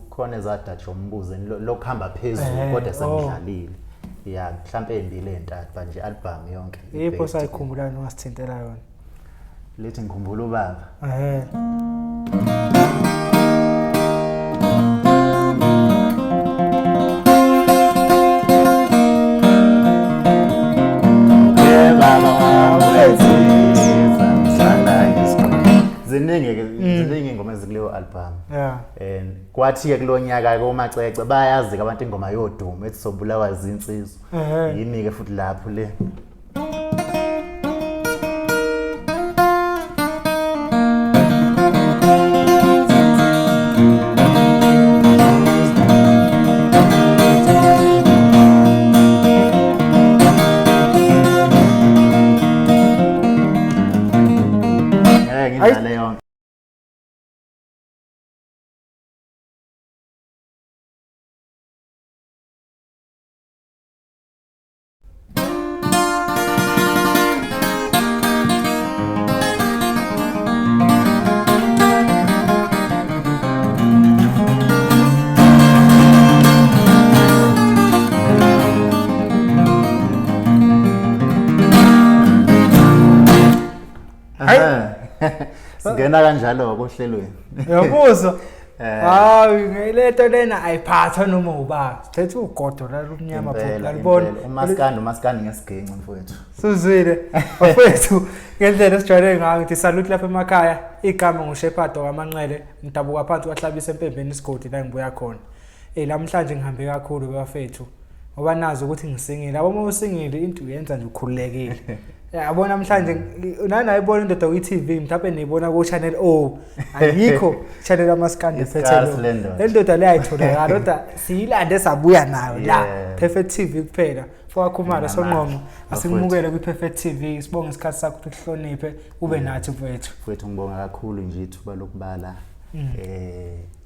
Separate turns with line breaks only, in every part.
khona ezadatsho umbuzo lokuhamba phezulu kodwa sengidlalile ya mhlambe embili entathu nje album yonke
yipho sayikhumbula nongasithintela yona
lethi ngikhumbula ubaba ziningi ingoma ezikuleyo album and kwathi ke kulonyaka komacece bayazi abantu ingoma yodumo ethi sobulawa zinsizwa yimi ke futhi lapho le ngena kanjalo kohlelweni
yabuzo hayi ngelento lena ayiphatha noma uba sithethe ugodo la lumnyama phela libona
umaskandi ngesiginci mfowethu
suzwile mfowethu ngendlela esijwayele ngayo ngithi salute lapha emakhaya igama nguShepherd kwaManqele ngidabuka phansi kwahlabisa empembeni isigodi la ngibuya khona namhlanje ngihambe kakhulu bafethu ngoba nazi ukuthi ngisingile labo uma usingile into uyenza nje ukhululekile yabona namhlanje nana ayibona indoda kwi-TV mhlawumbe niyibona ku channel ayikho channel amaskandi phethelo le ndoda le ayitholakala kodwa siyilande sabuya nayo la Perfect TV kuphela fokakhumala Songqongqo asimukele kwi Perfect TV sibonge isikhathi sakho ukuthi uhloniphe ube nathi
mfowethu ngibonga kakhulu nje ithuba lokubala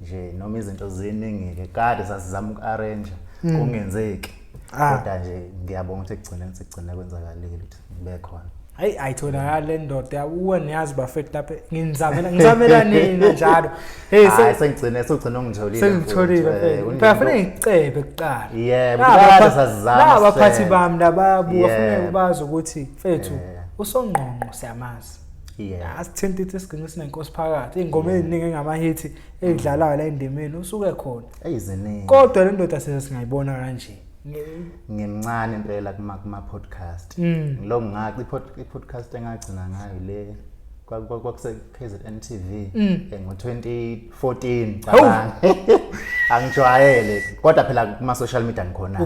nje noma izinto ziningi ke kade sasizama uku-arrange kungenzeki kodwa nje ngiyabonga ukuthi ekugcina kwenzakalile ukuthi ngibe khona
hayi ayitholakala le ndoda uwaniyazi bafethu lapha ngizamela nini njalo
sengigcina ungitholile
sengitholile phela fanele ngicebe kuqala
yebo kade sasizama
la abaphathi bami lababuya fanele bazi ukuthi mfethu uSongqongqo siyamazi asithinta isiginci sinenkosi phakathi ingoma eziningi engamahithi edlalayo la endimeni usuke khona
eziningi
kodwa le ndoda singayibona kanje
ngimncane impela kuma podcast lo ngaqi i-podcast engagcina ngayo le kwakuse KZN TV ngo2014 cabanga angijwayele kodwa phela kuma social media ngikhona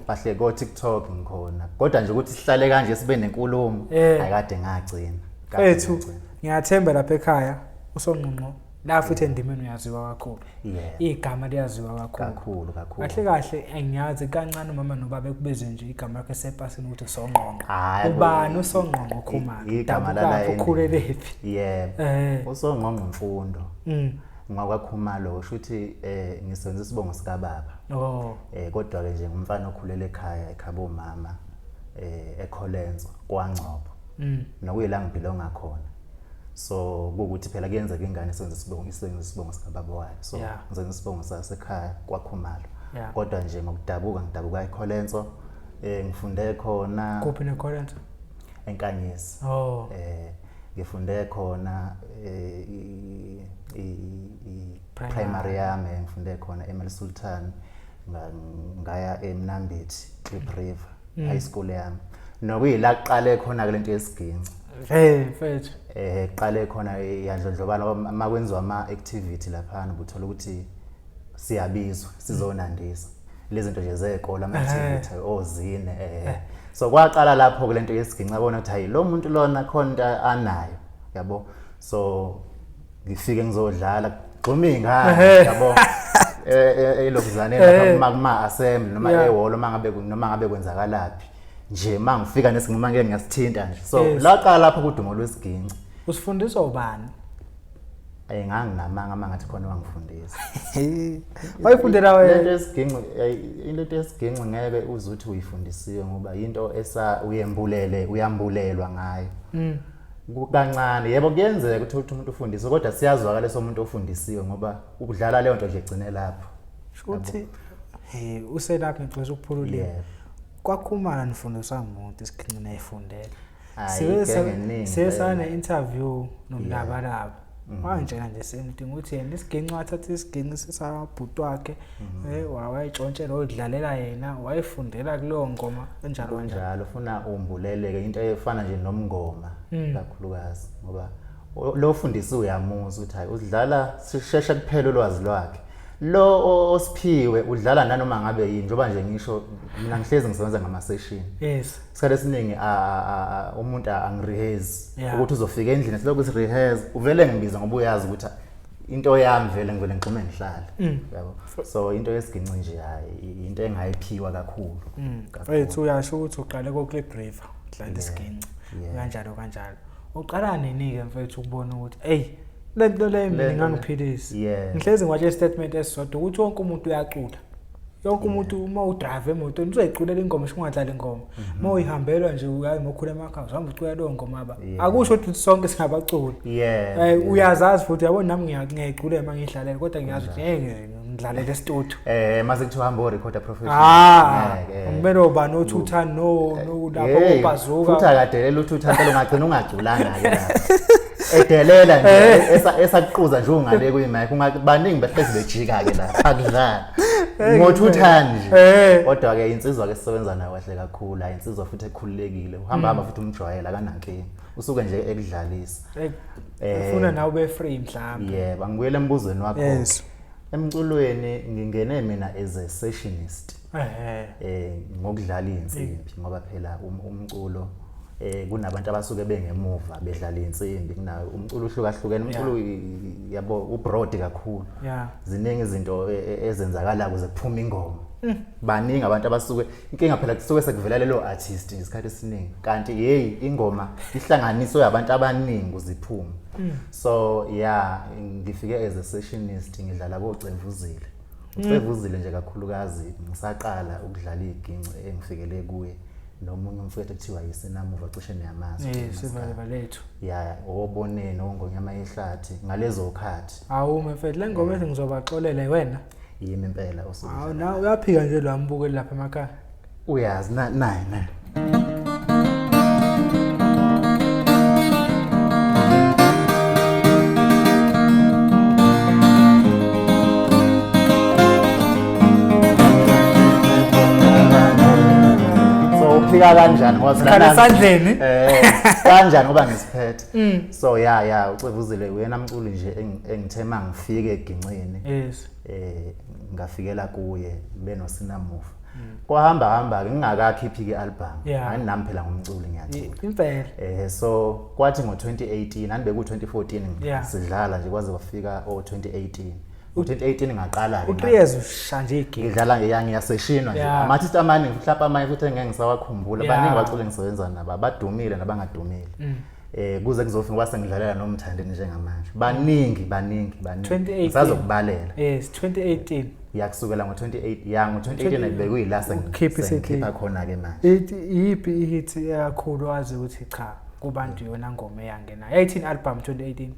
bahle ko TikTok ngikhona kodwa nje ukuthi sihlale kanje sibe nenkulumo ayikade ngagcina
mfethu ngiyathemba lapha ekhaya uSongqongqo la futhi endimeni uyaziwa kakhulu igama liyaziwa
kakhulu
kahle engiyazi kancane umama nobaba ekubeze nje igama lakhe sepasini ukuthi Songqongqo ubani uSongqongqo Khumalo
igama lala
ukhulelephi
uSongqongqo Mfundo ngakwaKhumalo usho ukuthi ngisenza isibongo sika baba kodwa ke nje ngumfana okhulele ekhaya ekhabo mama eKholenzo kwaNgcobo nokuyila ngibhilonga khona so ukuthi phela kuyenzeka ingane senze isibongo sika baba wayo so ngizenza isibongo sasekhaya kwaKhumalo kodwa nje ngidabuka eKholenzo ngifunde khona
kuphi neKholenzo
eNkanyezi ngifunde khona primary yami ngifunde khona eMel Sultan ngaya eMnambithi Clip River high school yami nokuyila kuqale khona ke lento yesiginci
mfethu
qale khona yandlondlobala makwenziwa ama-activity laphana ubuthola ukuthi siyabizwa sizonandisa lezi zinto nje zekole ama-activity ozine so kwaqala lapho ke lento yesiginci abona ukuthi hayi lo muntu lona khona into anayo yabo so ngifike ngizodlala gxuma ingane yabo elokuzaneni lapha kuma-assembly noma ehholo noma ngabe kwenzakalaphi nje mangifika nesinquma ngeke ngiyasithinta nje so laqala lapho kudumo lwesiginci
usifundiswa ubani
nganginamanga mangathi khona wangifundisa
wayifundela wena
into yesiginci ngeke uzuthi uyifundisiwe ngoba into uyambulelwa ngayo kancane yebo kuyenzeka ukuthi umuntu ufundise kodwa siyazwakala somuntu ofundisiwe ngoba ukudlala leyo nto nje igcine lapho
ukuthi uselapha ngixoxa ukuphulula kwakhumana nifundisa umuntu isiginci nayifundela sesana interview nomlabalaba manje nje semdinga ukuthi yena isiginci wathatha isiginci sisabhuti wakhe wayejontshela odlalela yena wayefundela kuleyo ngoma kanjalo
ufuna umbuleleke into efana nje nomngoma kakhulukazi ngoba lo fundisi uyamuza ukuthi hayi udlala sisheshe kuphela ulwazi lwakhe lo osiphiwe udlala nanoma ngabe yini njoba nje ngisho mina ngihlezi ngisebenza ngama session isikhathi esiningi umuntu angireheze ukuthi uzofika endlini silokhu sireheze uvele ngibiza ngoba uyazi ukuthi into yami vele ngivele ngixume ngihlale yabo so into yesiginci nje hayi into engayiphiwa kakhulu
mfethu uyasho ukuthi uqale ko Clip River dlala isiginci kanjalo uqala nini ke mfethu ukubona ukuthi hey lento le mina ngangiphilisa ngihlezi ngwatshe statement esisodwa ukuthi wonke umuntu uyacula yonke umuntu uma udrive emotweni uzoyiculela ingoma singadlala ingoma uma uyihambelwa nje uyazi ngokhula emakhaya uhamba ucula leyo ngoma aba akusho ukuthi sonke singabaculi uyazazi futhi yabona nami ngiyayicula uma ngidlalela kodwa ngiyazi ukuthi ngidlalela estudio
mase kuthi uhamba recorder professional
ngibele oba no Thuthani no lapho obazuka
futhi akadelela uThuthani phela ungagcina ungaculanga ke lapho edelela nje esaquza nje ungale kuyimic ungabaningi behlezi bejika ke la akudlala ngoThuthani nje kodwa ke insizwa ke sisebenza nayo kahle kakhulu insizwa futhi ekhululekile uhamba futhi umjwayela kanankingi usuke nje ekudlalisa
ufuna nawe ube free mhlawumbe
yebo ngibuyele embuzweni wakho emculweni ngingene mina as a sessionist ngokudlala insimbi ngoba phela umculo kunabantu abasuke bengemuva bedlala insimbi kunayo umculo uhlukahlukene umculo yabo ubroad kakhulu ziningi izinto ezenzakala ukuze kuphume ingoma baningi abantu abasuke inkinga phela kusuke sekuvela lelo artist isikhathi esiningi kanti hey ingoma ihlanganiswe abantu abaningi uziphume so ngifike as a sessionist ngidlala koCevuzile uCevuzile nje kakhulukazi ngisaqala ukudlala iginci engifikele kuye nomunye umfowethu kuthiwa yisenamuva cishe neyamazi
sivale lethu
obonene ongonyama yehlathi ngalezo khathi
mfethu le ngoma ethi ngizobaxolela wena
yimi impela usuku
nawe uyaphika nje lwambukeli lapha emakhaya
uyazi nayi ufika kanjani ngoba
sikhala sandleni
kanjani ngoba ngisiphethe so uCevuzile uyena mculi nje engithema ngifike egincini ngafikela kuye benoSinamuva kwahamba ke ngingakakhiphi ke album hayi nami phela ngumculi ngiyacula
impela
so kwathi ngo2018 anibe ku2014 sidlala nje kwaze kwafika o2018 u2018 ngaqala ke
uqiyeza ushanje igame
ngidlala ngiyaseshinwa nje ama-artist amaningi mhlawumbe amanye futhi engeke ngisawakhumbula baningi bacule ngisebenza nabo abadumile nabangadumile kuze kuzofika kwase ngidlalela noMthandeni njengamanje baningi ngisazokubalela
2018
yakusukela ngo28 ngo28 ayibekwe yilasa ngikhipha khona ke manje
yipi ihit kakhulu wazi ukuthi cha kubantu yona ngoma eyangena 18 album 2018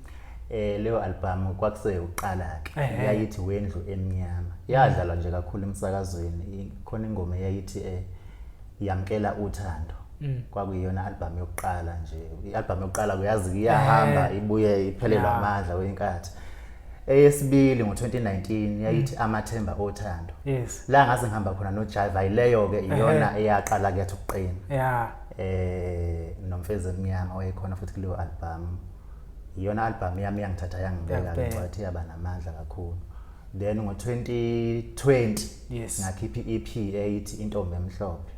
leyo album kwakuse uqala ke yayithi wendlu emnyama yadlala nje kakhulu emsakazweni khona ingoma yayithi yamkela uthando kwakuyiyona album yokuqala nje ialbum yokuqala kuyazi iyahamba ibuye iphelelwa amandla wenkathi eyesibili ngo2019 yayithi amathemba othando la ngase ngihamba khona noJive ayileyo ke iyona eyaqala ke yathi ukuqina nomfeze emnyama wayekhona futhi kuleyo album iyona album yami yangithatha yangibeka ngathi yaba namandla kakhulu then ngo2020 ngakhipha iEP ethi intombi emhlophe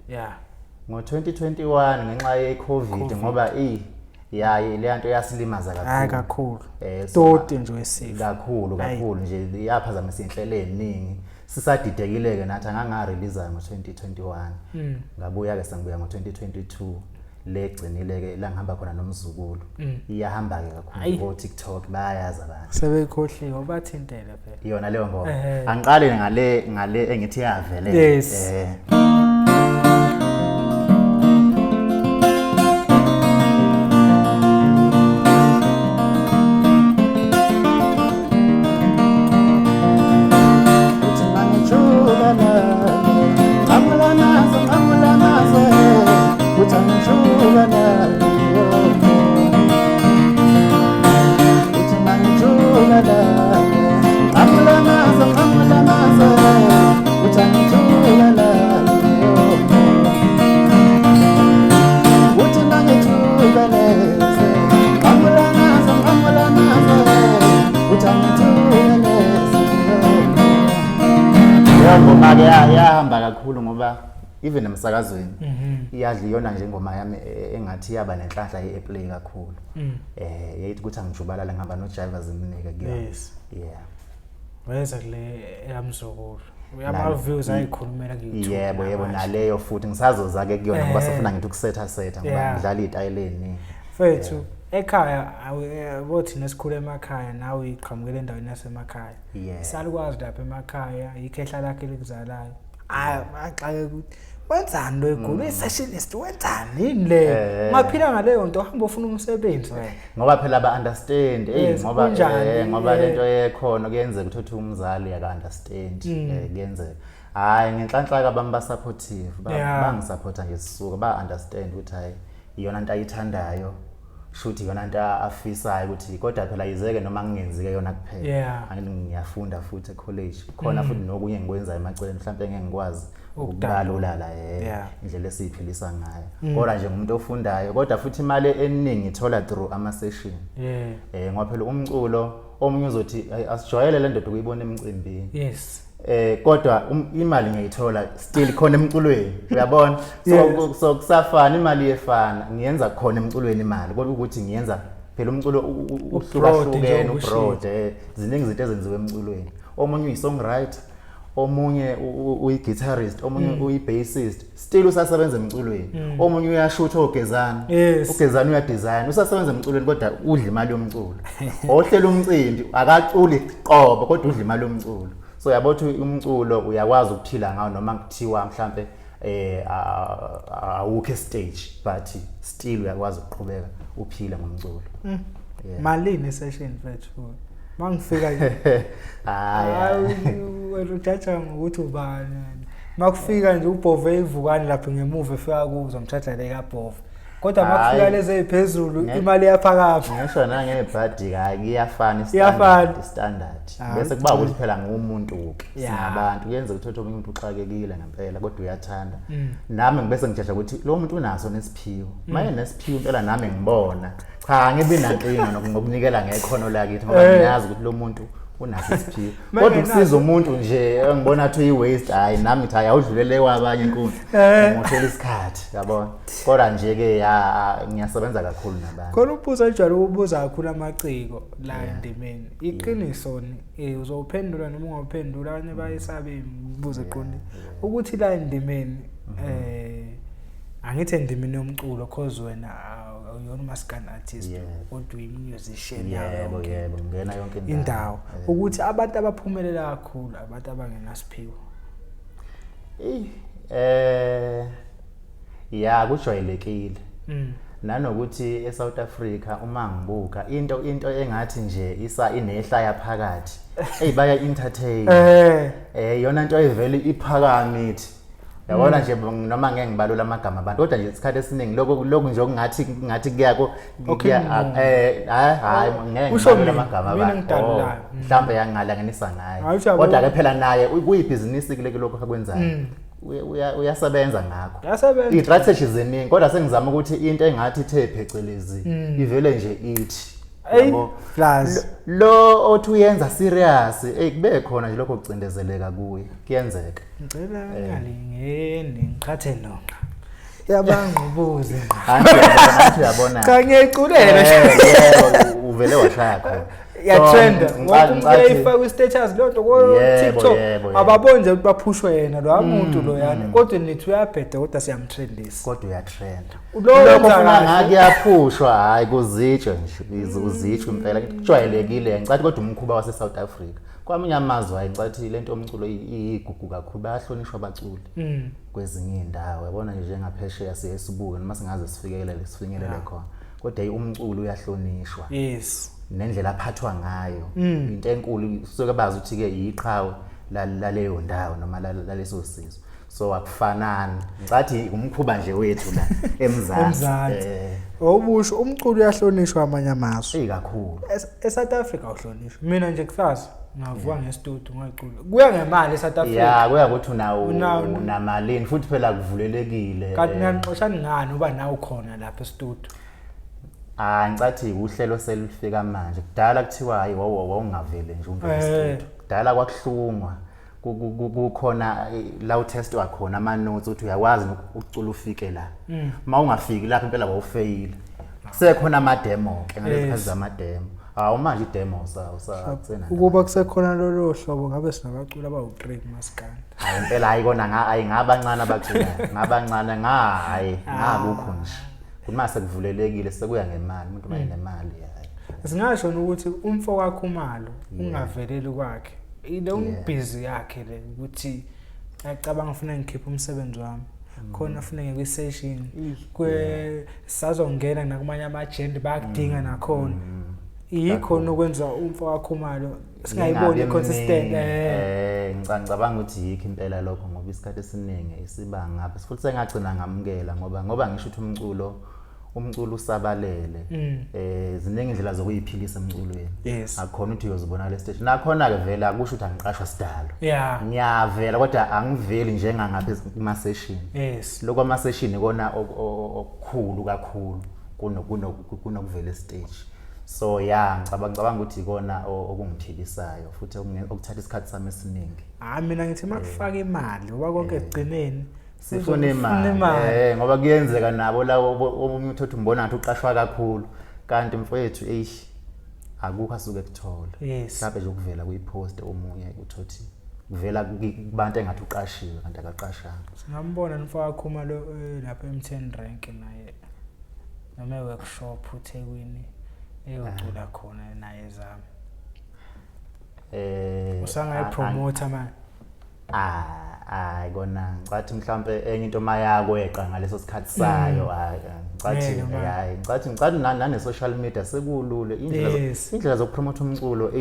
ngo2021 ngenxa yeCovid ngoba le nto yasilimaza
kakhulu toti nje wesifo
kakhulu nje yaphazamisa inhlelo eziningi sisadidekile ke nathi angangarelease ngo2021 ngabuya ke sangibuya ngo2022 legcinile ke la ngihamba khona noMzukulu iyahamba ke kakhulu ko TikTok bayayazi abantu
sebekhohliwe bathintela phela
iyona leyo ngoma angiqale ngale engithi yavele leyo ngoma ke yahamba kakhulu ngoba even emsakazweni iyadla iyona nje ingoma yami engathi yaba nenhlanhla yeplay kakhulu yayithi ukuthi angijubalala ngihamba nojiva zimnike kuyona yeah
weza kule yamzukulu uyama views ayikhulumela ku-YouTube
yebo naleyo futhi ngisazoza ke kuyona ngoba sifuna ngithi ukusetha ngoba ngidlala izitayeleni
fethu ekhaya bothi nesikhulu emakhaya nawe iqhamukele endaweni yasemakhaya salukwazi lapha emakhaya ikhehla lakhe likuzalayo axake ukuthi wenzani lo igulu isessionist wenzani yini le ngaphila ngaleyo nto hamba ufuna umsebenzi wena
ngoba phela ba understand ngoba lento yekhona kuyenzeka ukuthi umzali aka understand kuyenzeka hayi ngenhlanhla abamba supportive bangisupporta nje sisuka ba understand ukuthi hayi iyona into ayithandayo shoot iyona into afisayo ukuthi kodwa phela izeke noma ngingenzike yona kuphela ngiyafunda futhi ecollege khona futhi nokunye ngikwenzayo emaceleni mhlawumbe ngeke ngikwazi ukubalula la indlela esiphilisa ngayo kodwa nje umuntu ofundayo kodwa futhi imali eningi ithola through ama session ngoba phela umculo omunye uzothi asijwayele le ndodo ukuyibona emcimbini kodwa imali ngiyithola still khona emculweni uyabona so kusafana imali yefana ngiyenza khona emculweni imali kodwa ukuthi ngiyenza phela umculo uhlukahlukene ubroad ziningi izinto ezenziwe emculweni omunye uyi-songwriter omunye uyi-guitarist omunye uyi-bassist still usasebenza emculweni omunye uyashutha ugezana uyadesign usasebenza emculweni kodwa udla imali yomculo ohlela umcimbi akaculi qobo kodwa udla imali yomculo so yabo ukuthi umculo uyakwazi ukuphila ngawo noma kuthiwa mhlambe awukho stage but still uyakwazi ukuqhubeka uphila ngomculo
malini session fethu mangifika nje wena uthatha ngokuthi ubani makufika nje ubhove ivukani lapha ngemuva efika kuzo ngithatha le kabhove kodwa makufika lezi eziphezulu imali yaphakapha
ngisho nangebhadi iyafana standard bese kuba ukuthi phela ngumuntu singabantu kuyenza ukuthi umuntu uxakekile ngempela kodwa uyathanda nami ngibese ngijaja ukuthi lo muntu unaso nesiphiwo maye nesiphiwo impela nami ngibona cha ngibe nankinga nokunikela ngekhono lakithi ngoba ngiyazi ukuthi lo muntu unaso isiphiwo kodwa ukusiza umuntu nje ngibona athi uyi-waste hayi nami ngithi ayawudlulele kwabanye inkundla ngimoshela isikhathi yabona kodwa nje ke ngiyasebenza kakhulu nabantu
khona ubuza njalo ubuza kakhulu amaciko la endimeni iqiniso uzophendula noma ungaphendula abanye bayisabe imibuzo eqondile ukuthi la endimeni angithi endimeni yomculo cause wena uyona maskana artist kodwa uyi-musician
yebo ngena yonke
indawo ukuthi abantu abaphumelela kakhulu abantu abangenasiphiwo
kujwayelekile nanokuthi eSouth Africa uma ngibuka into engathi nje inehla yaphakathi baya entertain yona into evele iphakamithi yabona nje noma ngeke ngibalula amagama abantu kodwa nje isikhathi esiningi lokho nje ngathi kuyako hayi ngeke ngibalula amagama abantu mhlawumbe yangalanganisa ngayo kodwa ke phela naye kuyibhizinisi kule lokho akwenzayo uyasebenza ngakho i-strategy ziningi kodwa sengizama ukuthi into engathi ithe phecelezi ivele nje ithi yabo lo othi uyenza serious kube khona nje lokho kucindezeleka kuye kuyenzeka
ngicela ngalingeni ngichathe nonqa yabangibuze
yabona
cha ngiyaculela
uvele washaya khona
trend ngiyayifaka ku-status lonto ko-TikTok ababonje ukuthi baphushwe yena lo muntu lo yani kodwa nithi uyabheda kodwa siyamtrendisa
kodwa uyatrenda lokho funa ngake yaphushwa hayi kuzitshwe nje uzitshwe impela kujwayelekile ngicathi kodwa umkhuba wase-South Africa kwamanye amazwe hayi ngicathi lento yomculo igugu kakhulu bayahlonishwa abaculi kwezinye indawo yabona nje njengaphesheya siyesibuke noma singaze sifinyelele khona kodwa umculo uyahlonishwa nendlela aphathwa ngayo into enkulu suke bazi ukuthi ke iqhawe laleyo ndawo noma laleso sizwe so akufanani ngicathi umkhuba nje wethu la eMzansi
obusho umculo uyahlonishwa amanye amazwe
kakhulu
eSouth Africa uhlonishwa mina nje kusasa ngavuka ngestudio ngayicula kuya ngemali eSouth Africa
kuya ukuthi unamalini futhi phela kuvulelekile
kanti ngiyaxoshana ngani uba nawe ukhona lapha estudio
ngicathi uhlelo selifika manje kudala kuthiwa hayi wawungavele nje umvele studio kudala kwakuhlungwa kukhona la utestwa khona ama notes uthi uyakwazi ukucula ufike la mawungafiki lapha impela wawufeyile sekhona ama demo ke ngalezi khazi zama demo manje i demo usasena
ukuba kusekhona lolo hlobo ngabe sinabacula abawu3 maskandi
impela ayikona ngabancane abaculayo ngabancane ngakukho nje kuma sekuvulelekile sekuya ngemali umuntu mayenemali
singasho ukuthi umfo wakho umalo ungaveleli kwakhe ile umbhizi yakhe le ukuthi acabanga ufuna ngikhipha umsebenzi wami khona ufuna ngekwi session sazongena nakumanye ama agenda bayakudinga nakhona yikho nokwenza umfo wakho umalo singayiboni consistent
ngicabanga ukuthi yikho impela lokho ngoba isikhathi esiningi isibanga ngapha futhi sengagcina ngamukela ngoba ngisho ukuthi umculo usabalele ziningi indlela zokuyiphilisa emculweni akukhona ukuthi uyozibona le stage nakhona ke vele akusho ukuthi angiqashwa sidalo ngiyavela kodwa angiveli njengangapha kuma session lokho ama session ikona okukhulu kakhulu kunokuvela stage so ngicabanga ukuthi ikona okungiphilisayo futhi okuthatha isikhathi sami esiningi
mina ngithi makufaka imali ngoba konke egcineni
sifuna imali ngoba kuyenzeka nabo lawo omunye uthothi umbona ngathi uqashwa kakhulu kanti mfowethu akukho asuke kuthola mhlawumbe nje ukuvela kuyipost omunye uthothi kuvela kubantu engathi uqashiwe kanti akaqashanga
singambona nomfaka khuma lo lapha M10 rank naye noma workshop uThekwini eyocula khona naye zami usangayi promoter man
kona ngathi mhlambe enye into mayakweqa ngaleso sikhathi sayo ngathi nane social media sekulule indlela zokupromote umculo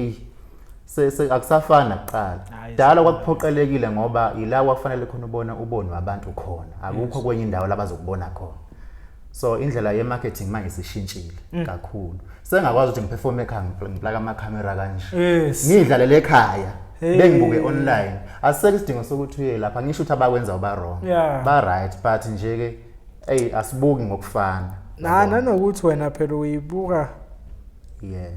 akusafana nakuqala dala kwakuphoqelekile ngoba ila wafanele khona ubone abantu khona akukho kwenye indawo labazokubona khona so indlela ye marketing manje sishintshile kakhulu sengakwazi ukuthi ngiperform ekhaya ngiplaka ama camera kanje ngidlalele ekhaya bengibuke online aseke isidingo sokuthi uye lapha ngisho ukuthi abakwenza ba wrong ba right but nje ke asibuki ngokufana
nanokuthi wena phela uyibuka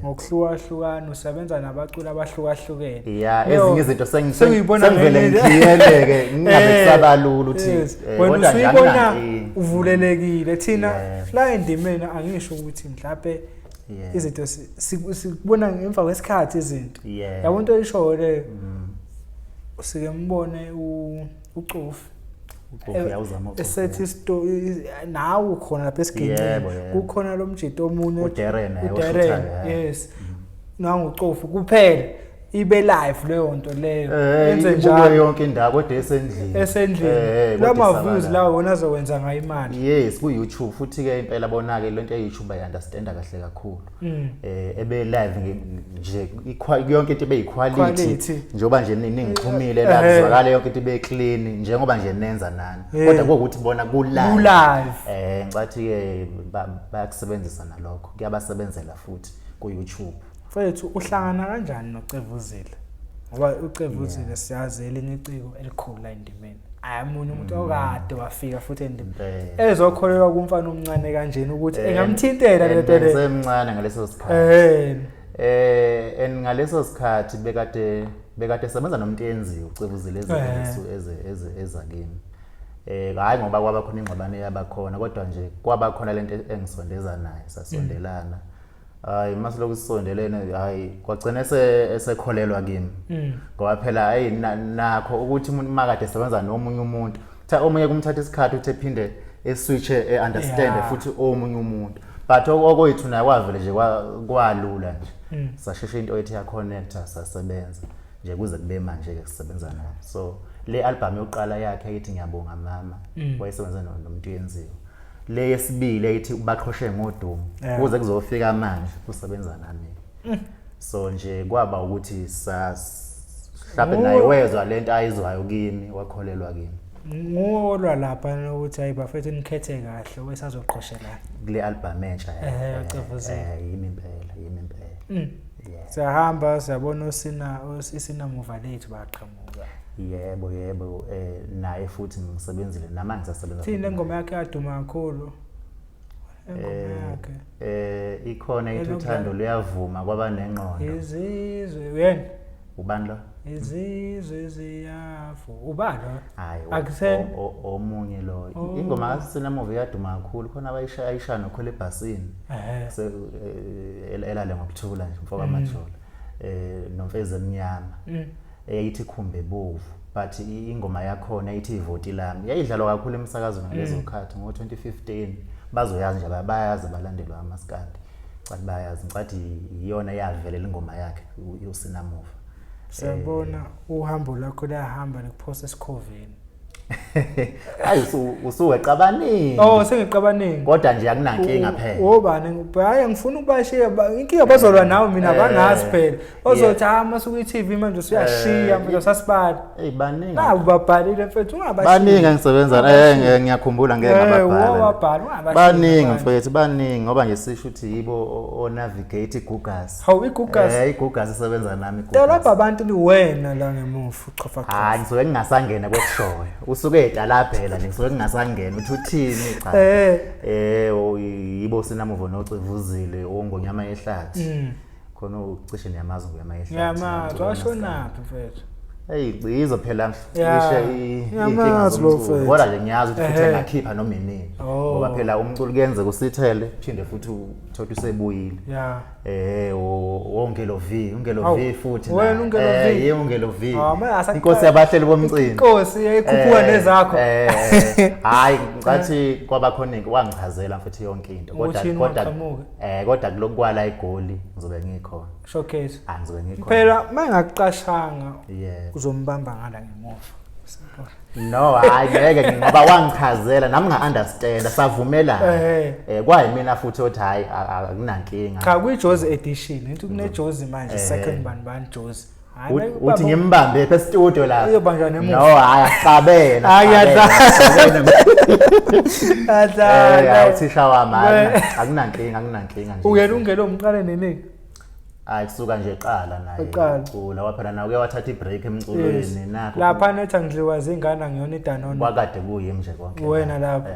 ngokuhlukahlukana usebenza nabaculi abahlukahlukene
ezinye izinto sengivele ngiyeleke ngingabe kusabalula uthi
kodwa uyibona uvulelekile thina la endimeni angisho ukuthi mhlawumbe izinto sikubona ngemva kwesikhathi izinto yabo into eyisho le usike mbone uCofu esethi story nawe khona lapha esiginci kukhona lo mjito omunye
uDarren
nangu uCofu kuphela ibe live leyo nto leyo
yenze njalo yonke indawo kodwa
esendlini lama views lawo wona azokwenza ngayo imali
ku YouTube futhi ke impela bona ke lento ye-YouTube ayi-understanda kahle kakhulu ebe live nje yonke into ibe equality njoba nje ningiqhumile la kuzwakala yonke into ibe clean njengoba nje nenza nani kodwa kokuthi bona ku live ngicathi ke bayakusebenzisa nalokho kuyabasebenzela futhi ku YouTube
mfethu uhlangana kanjani noCevuzile ngoba uCevuzile siyazi elinye iciko elikhulu la endimeni ayamunye umuntu okade wafika futhi endimeni ezokholelwa kumfana omncane kanjeni ukuthi engamthintela lento le
semncane ngaleso sikhathi ngaleso sikhathi bekade sebenza nomuntu enziwe uCevuzile ezakini hayi ngoba kwaba khona ingxabano yabakhona kodwa nje kwaba khona lento engisondeza naye sasondelana hayi masiloku sisondelene hayi kwagcina esekholelwa kimi ngoba phela hayi nakho ukuthi umuntu makade esebenza nomunye umuntu omunye kumthatha isikhathi uthi ephinde eswitch understand futhi omunye umuntu but okoyithu naye kwavele nje kwalula nje sasheshe into ethi ya connector sasebenza nje kuze kube manje ke sisebenza nayo so le album yokuqala yakhe ethi ngiyabonga mama wayesebenza nomuntu yenziwe le yesibili ethi ubaqhoshe ngodumo kuze kuzofika manje kusebenza nami so nje kwaba ukuthi mhlawumbe naye wezwa lento ayizwayo kimi wakholelwa kimi
ngolwa lapha ukuthi hayi bafethu nikhethe kahle wesazoqhoshelana
kule album entsha yimi impela
siyahamba siyabona isina muva lethu baqhamuka
yebo naye futhi ngisebenzile nama ngisasebenza
thina ingoma yakhe yaduma kakhulu ingoma yakhe
ikhona ethi uthando luyavuma kwaba nengqondo
izizwe wena
ubani lo
izizwe ziyafu ubani
hayi
akuseni
omunye lo ingoma kasina movie yaduma kakhulu khona abayishaya nokhole ebhasini elale ngokuthula nje mfoka amajola nomfeze emnyama eyithi khumbe bovu but ingoma yakhona ithi ivoti lami yayidlalwa kakhulu emsakazweni ngalezo khathi ngo2015 bazoyazi nje bayazi balandelwa amaskandi cathi bayazi ngicathi iyona yavelela ingoma yakhe yosina movie
siyabona uhambo lakho lahamba nekuphosa esikoveni
hayi usuweqabaningi
sengiqabaningi
kodwa nje akunankinga phela
obani hayi ngifuna ukubashiya inkinga bazolwa nawe mina bangazi phela ozothi masuku iTV manje usuyashiya manje usasibali
baningi
babhalile mfethu ungabashiya
baningi ngisebenza ngiyakhumbula ngeke ngababhala baningi mfethu baningi ngoba ngisisho ukuthi yibo o navigate iGugas
hawu iGugas
iGugas isebenza nami
iGugas lapha abantu liwena la ngemuva uchofa
hayi ngisuke ngingasangena kweshoyo usuke edala phela ngisuke ngingasangena uthi uthini cha yibo sinamuvo nocivuzile ongonyama yehlathi khona ucishe niyamazi ngoyama yehlathi
yamazi washonaphi mfethu
hey izo phela ngisho inkinga zomculo kodwa nje ngiyazi ukuthi futhi engakhipha noma inini ngoba phela umculo kuyenzeka usithele phinde futhi uthothi usebuyile wonke lo V futhi
wena ungelo V
ungelo V inkosi yabahleli bomcini
inkosi yayikhuphuka nezakho
hayi ngathi kwabakhona wangichazela futhi yonke into kodwa kulokwala igoli ngizobe ngikhona
showcase
ngizobe ngikhona
phela mangakuqashanga uzombamba ngala ngemuva
no hayi ngeke ngoba wangichazela nami nga-understand savumelana kwayimina futhi othi hayi akunankinga
cha kuyiJozi edition into kuneJozi manje second bani Jozi
uthi ngimmbambe estudio lapha
uyobanjwa nemuva
no hayi asabela
adla
uthisha wami akunankinga nje
uyena ungelo umqale nenini
hayi kusuka nje eqala naye ucula waphela nawe uyawathatha ibreak emculweni nakho
lapha nethi angidliwa zingane ngiyona idanona
kwakade kuyimi nje konke
wena lapha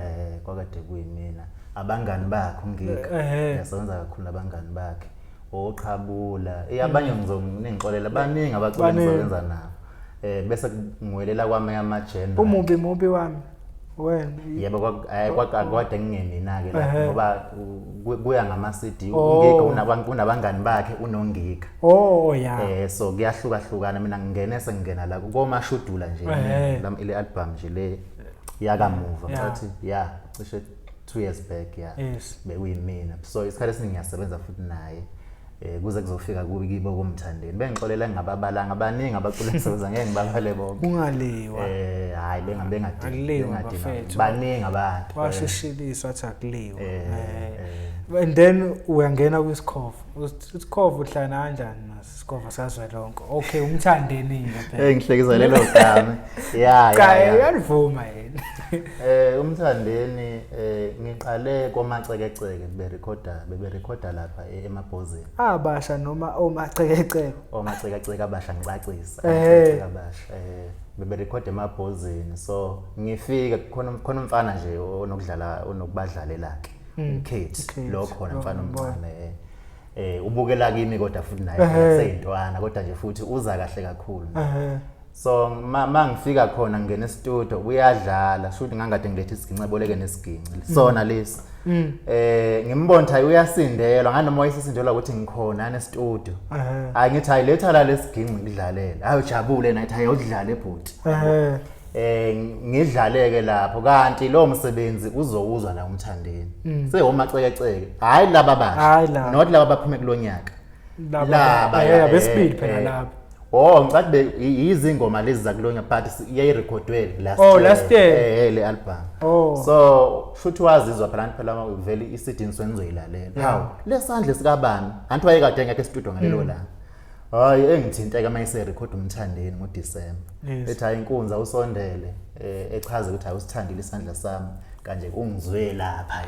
kwakade kuyimina abangani bakhe ungika yasebenza kakhulu abangani bakhe oqhabula abanye ngizoningixolela baningi abacula nisebenza nabo bese ngwelela kwami amajena
umubi wami wena
yebo kwakade ngingemina ke la ngoba kuya ngama CD ungika unabangani bakhe unongika so kuyahlukahlukana mina ngingena la komashudula nje ile album nje le yakamuva ngathi cishe 2 years back bekuyimina so isikhathi esiningi ngiyasebenza futhi naye kuze kuzofika kibo kumthandeni bengixolela ngababalanga abaningi abacula emsebenza ngeke ngibabale bonke
ungaliwa
hayi bengadingi baningi abantu
washushiliswa athi akuliwa and then uyangena kwisikhovo isikhovo uhlala kanjani naso isikhovo sazwelonke okay umthandeni phela
ngihlekisa lelo gama
yalivuma yena
umthandeni ngiqale komacekeceke beberecorda lapha emabhozeni
abasha noma
omacekeceke abasha ngibacisa abasha beberecorda emabhozeni so ngifika khona umfana nje onokubadlalelake Kate lo khona mfana omncane ubukela kimi kodwa futhi naye seyintwana kodwa nje futhi uza kahle kakhulu so mangifika khona ngene studio uyadlala futhi ngangade ngilethe isiginci eboleke nesiginci sona lesi ngimbona hayi uyasindelwa nganoma wayesisindelwa ukuthi ngikhona ne studio ngithi hayi letha la lesiginci ngidlalela hayi ujabule nathi hayi udlala ebhuti ngidlaleke lapho kanti lo msebenzi uzowuzwa la umthandeni sehomacekeceke hayi laba basha not laba baphume kulonyaka laba
besibili phela laba
ngicathi izingoma lezi zakulonya but yayirecordwe
last year
le album so futhi wazizwa phela vele isidini senizoyilalela hawu lesandle sikabani anti wayekade ngeke studio ngalelo la hayi engithinteka mayise record umthandeni ngoDisemba ethi hayi inkunza usondele echaze ukuthi hayi usithandile isandla sami kanje ungizwe lapha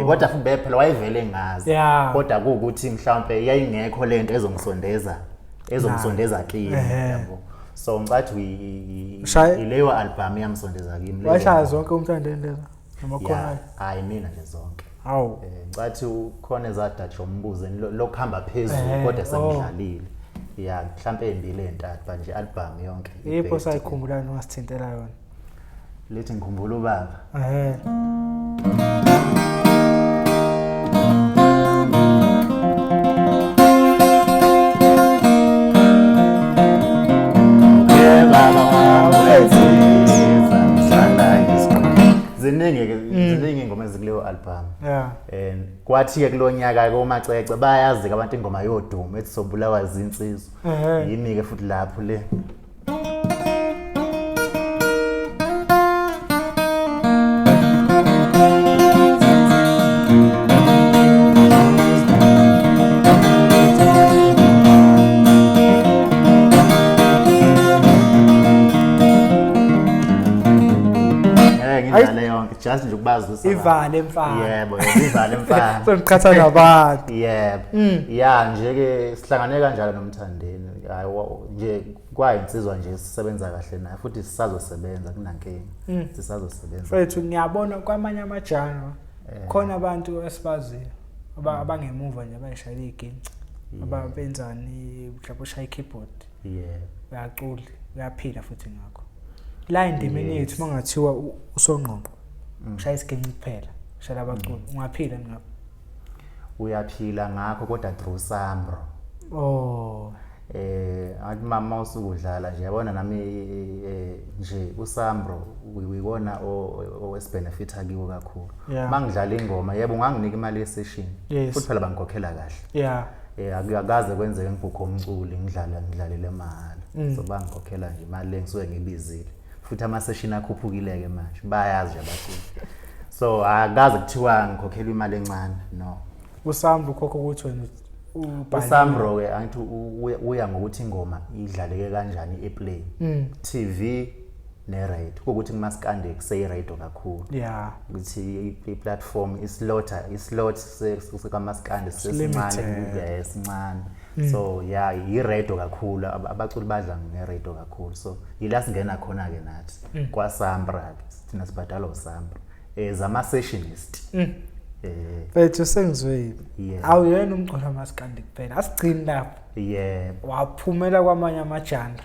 kodwa futhi phela wayevele ngazi kodwa ukuthi mhlawumbe yayingekho lento ezomsondeza kimi yabo so ngicathi ileyo album yamsondeza kimi leyo
washaya zonke umthandeni lezo namakhona
hayi mina nje zonke
hawu
ngicathi ukhona ezadatsho umbuzo lokuhamba phezulu kodwa sengidlalile yeah mhlambe embili entathu manje album yonke
yipho sayikhumbula nongasithintela yona
lethi ngikhumbula ubaba ziningi ingoma ezikuleyo album and kwathi ke kulonyaka ke omacece bayazi abantu ingoma yodumo ethi sobulawa zinsizwa yimi ke futhi lapho le just nje ukubaza usaba
ivale mfana
yebo ivale mfana
songiqhatha nabantu
yebo ya nje ke sihlangane kanjalo nomthandeni nje kwayinsizwa nje sisebenza kahle naye futhi sisazosebenza kunankingi sisazosebenza
mfethu ngiyabona kwamanye amajano khona abantu esibaziyo abangemuva nje bayishayela iginci ababenzani mhlawumbe ushaya keyboard uyacula uyaphila futhi ngakho la indimeni yethu mangathiwa usongqongqo ushaya isiginci kuphela shaya abaculi ungaphila ngakho
uyaphila ngakho kodwa through sambro athi mama usukudlala nje yabona nami nje usambro uyibona owesbenefit akiwo kakhulu mangidlala ingoma yebo unganginika imali yesession futhi phela bangikhokhela kahle akakaze kwenzeke ngibhukho umculi ngidlalele imali so bangikhokhela nje imali engisuke ngibizile futhi ama session akhuphukileke manje bayazi nje abaculi so akaze kuthiwa ngikhokhela imali encane no
usambro ukhokho ukuthi wena
usambro ke angithi uya ngokuthi ingoma idlaleke kanjani eplay TV ne radio ukuthi kumaskande kusey radio kakhulu ukuthi iplatform islot sesikaMaskande sesincane esincane so i radio kakhulu abaculi badla nge radio kakhulu so ila singena khona ke nathi kwa Sambra thina sibhadala uSambra zama sessionist
Bethu sengizwile awuyena umculo waMaskandi kuphela asigcini lapho waphumela kwamanye amajana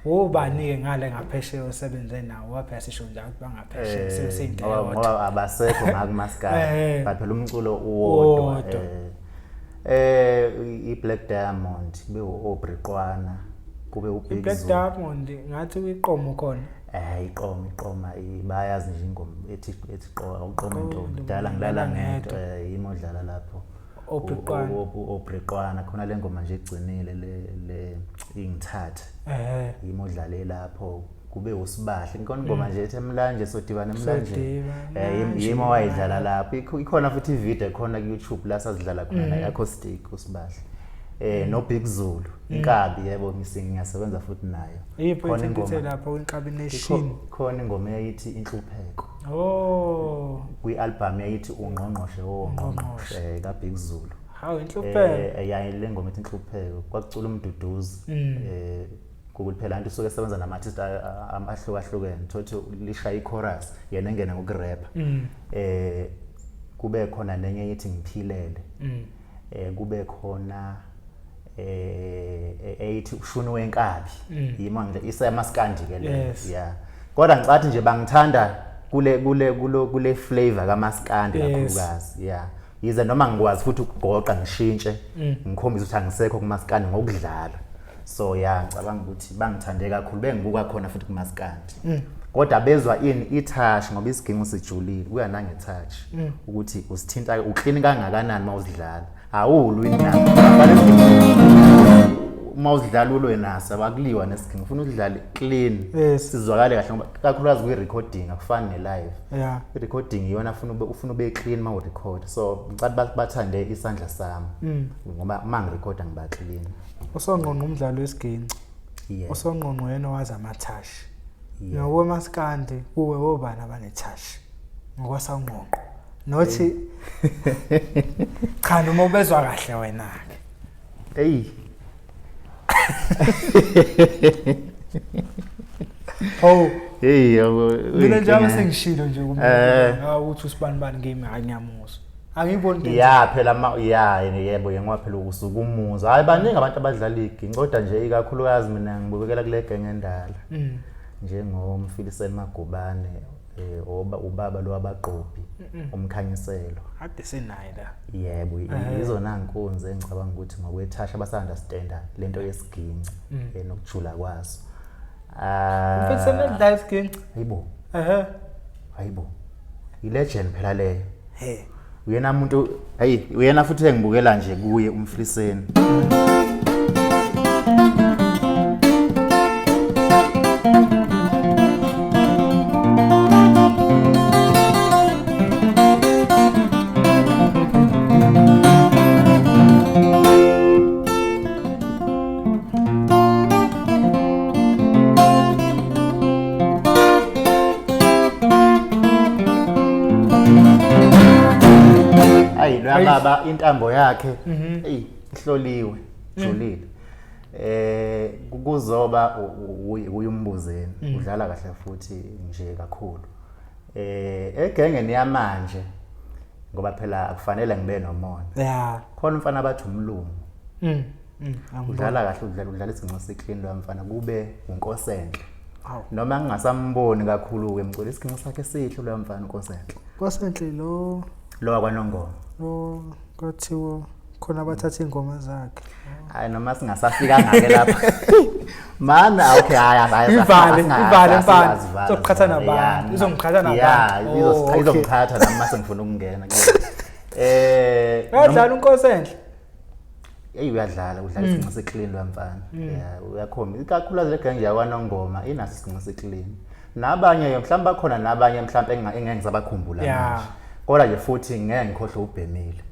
ubani ngale ngaphesheya osebenze nawo waphela sisho njalo bangaphesheya seseyintela
ngoba abasekho ngakuMaskandi baphela umculo uwodwa iBlack Diamond kube uBriqwana kube uBig
Black Diamond ngathi uyiqomo khona
iqoma bayazi nje ingoma ethi qoqa uqoma intombi dala ngilala ngento imodlala lapho oBriqwana khona le ngoma nje egcinile le ingithatha imodlale lapho kube usibahle inkona ingoma nje ethi emlanje sodibana emlanje yimo wayidlala lapho ikhona futhi ivideo khona ku YouTube la sazidlala khona acoustic usibahle no Big Zulu inkabi yebo ngiyasebenza futhi nayo
khona ingoma lapho inkabination
khona ingoma eyayithi inhlupheko kwi-album eyayithi ungqongqoshe wongqongqoshe ka Big Zulu
inhlupheko
le ngoma ethi inhlupheko kwakucula umduduzi ukuthi phela antu usuke sebenza nama-artist ahlukahlukene thothi lishaya i-chorus yena engena ngokurap kube khona nenye eyithi ngiphilele kube khona eyithi ushunu wenkabi yimo nje isemaskandi ke le kodwa ngicathi nje bangithanda kule flavor kaMaskandi kakhulukazi yize noma ngikwazi futhi ukugoqa ngishintshe ngikhombisa ukuthi angisekho kuMaskandi ngokudlala so ngicabanga ukuthi bangithande kakhulu bengibuka khona futhi kuMaskandi kodwa bezwa itouch ngoba isiginci sijulile kuya nangetouch ukuthi usithinta uclean kangakanani mawuzidlala awulwi nami mawuzidlala ulwe naso abakuliwa nesiginci ufuna udlale clean sizwakale kahle ngoba kakhulukazi kwi-recording akufani ne-live i-recording iyona ufuna ube clean mawu record so ngicabanga bathande isandla sami ngoba mangirecorda ngiba clean
usongqongqo umdlalo wesiginci usongqongqo yena wazi amathashi ngokwamaskandi kuwe wobani abanethashi ngokwasongqongqo nothi cha noma ubezwa kahle wena ke yabo mina njalo sengishilo nje ukuthi usibani game angiyamuzo Angiboni
ya phela yebo yengoba phela usuku umuzwa hayi baningi abantu abadlala iginci kodwa nje ikakhulukazi mina ngibukela kule genge endala njengomfiliseni Magubane ubaba lo wabaqophi umkhanyiselo
ade senayi la
yebo izona nkonzo engicabanga ukuthi ngokwethasha abasunderstanda lento yesiginci nokujula kwazo
umfiliseni edlala isiginci
hayibo ilegend phela leyo uyena umuntu uyena futhi engibukela nje kuye umfiliseni baba intambo yakhe ihloliwe ijulile kuzoba uyumbuzeni udlala kahle futhi nje kakhulu egengeni yamanje ngoba phela akufanele ngibe nomona khona umfana bathi umlungu udlala kahle udlala isinqo seclean lo mfana kube unkosenhle noma ngingasamboni kakhulu ke mcela isinqo sakhe sihle lo mfana
unkosenhle
lo akwanongoma
kuthiwa khona abathatha ingoma zakhe
hayi noma singasafika ngake lapha mana okay hayi
ivale mfana sokuqhatha nabantu izongiqhatha nabantu
izongiqhatha nami mase ngifuna ukungena
uyadlala unkosenhle
uyadlala udlala isinqo seclean lo mfana uyakhomba ikakhulukazi le genge yakwanongoma inaso isinqo seclean nabanye mhlawumbe bakhona nabanye mhlawumbe engengizabakhumbula manje kodwa nje futhi ngeke ngikhohle uBhemile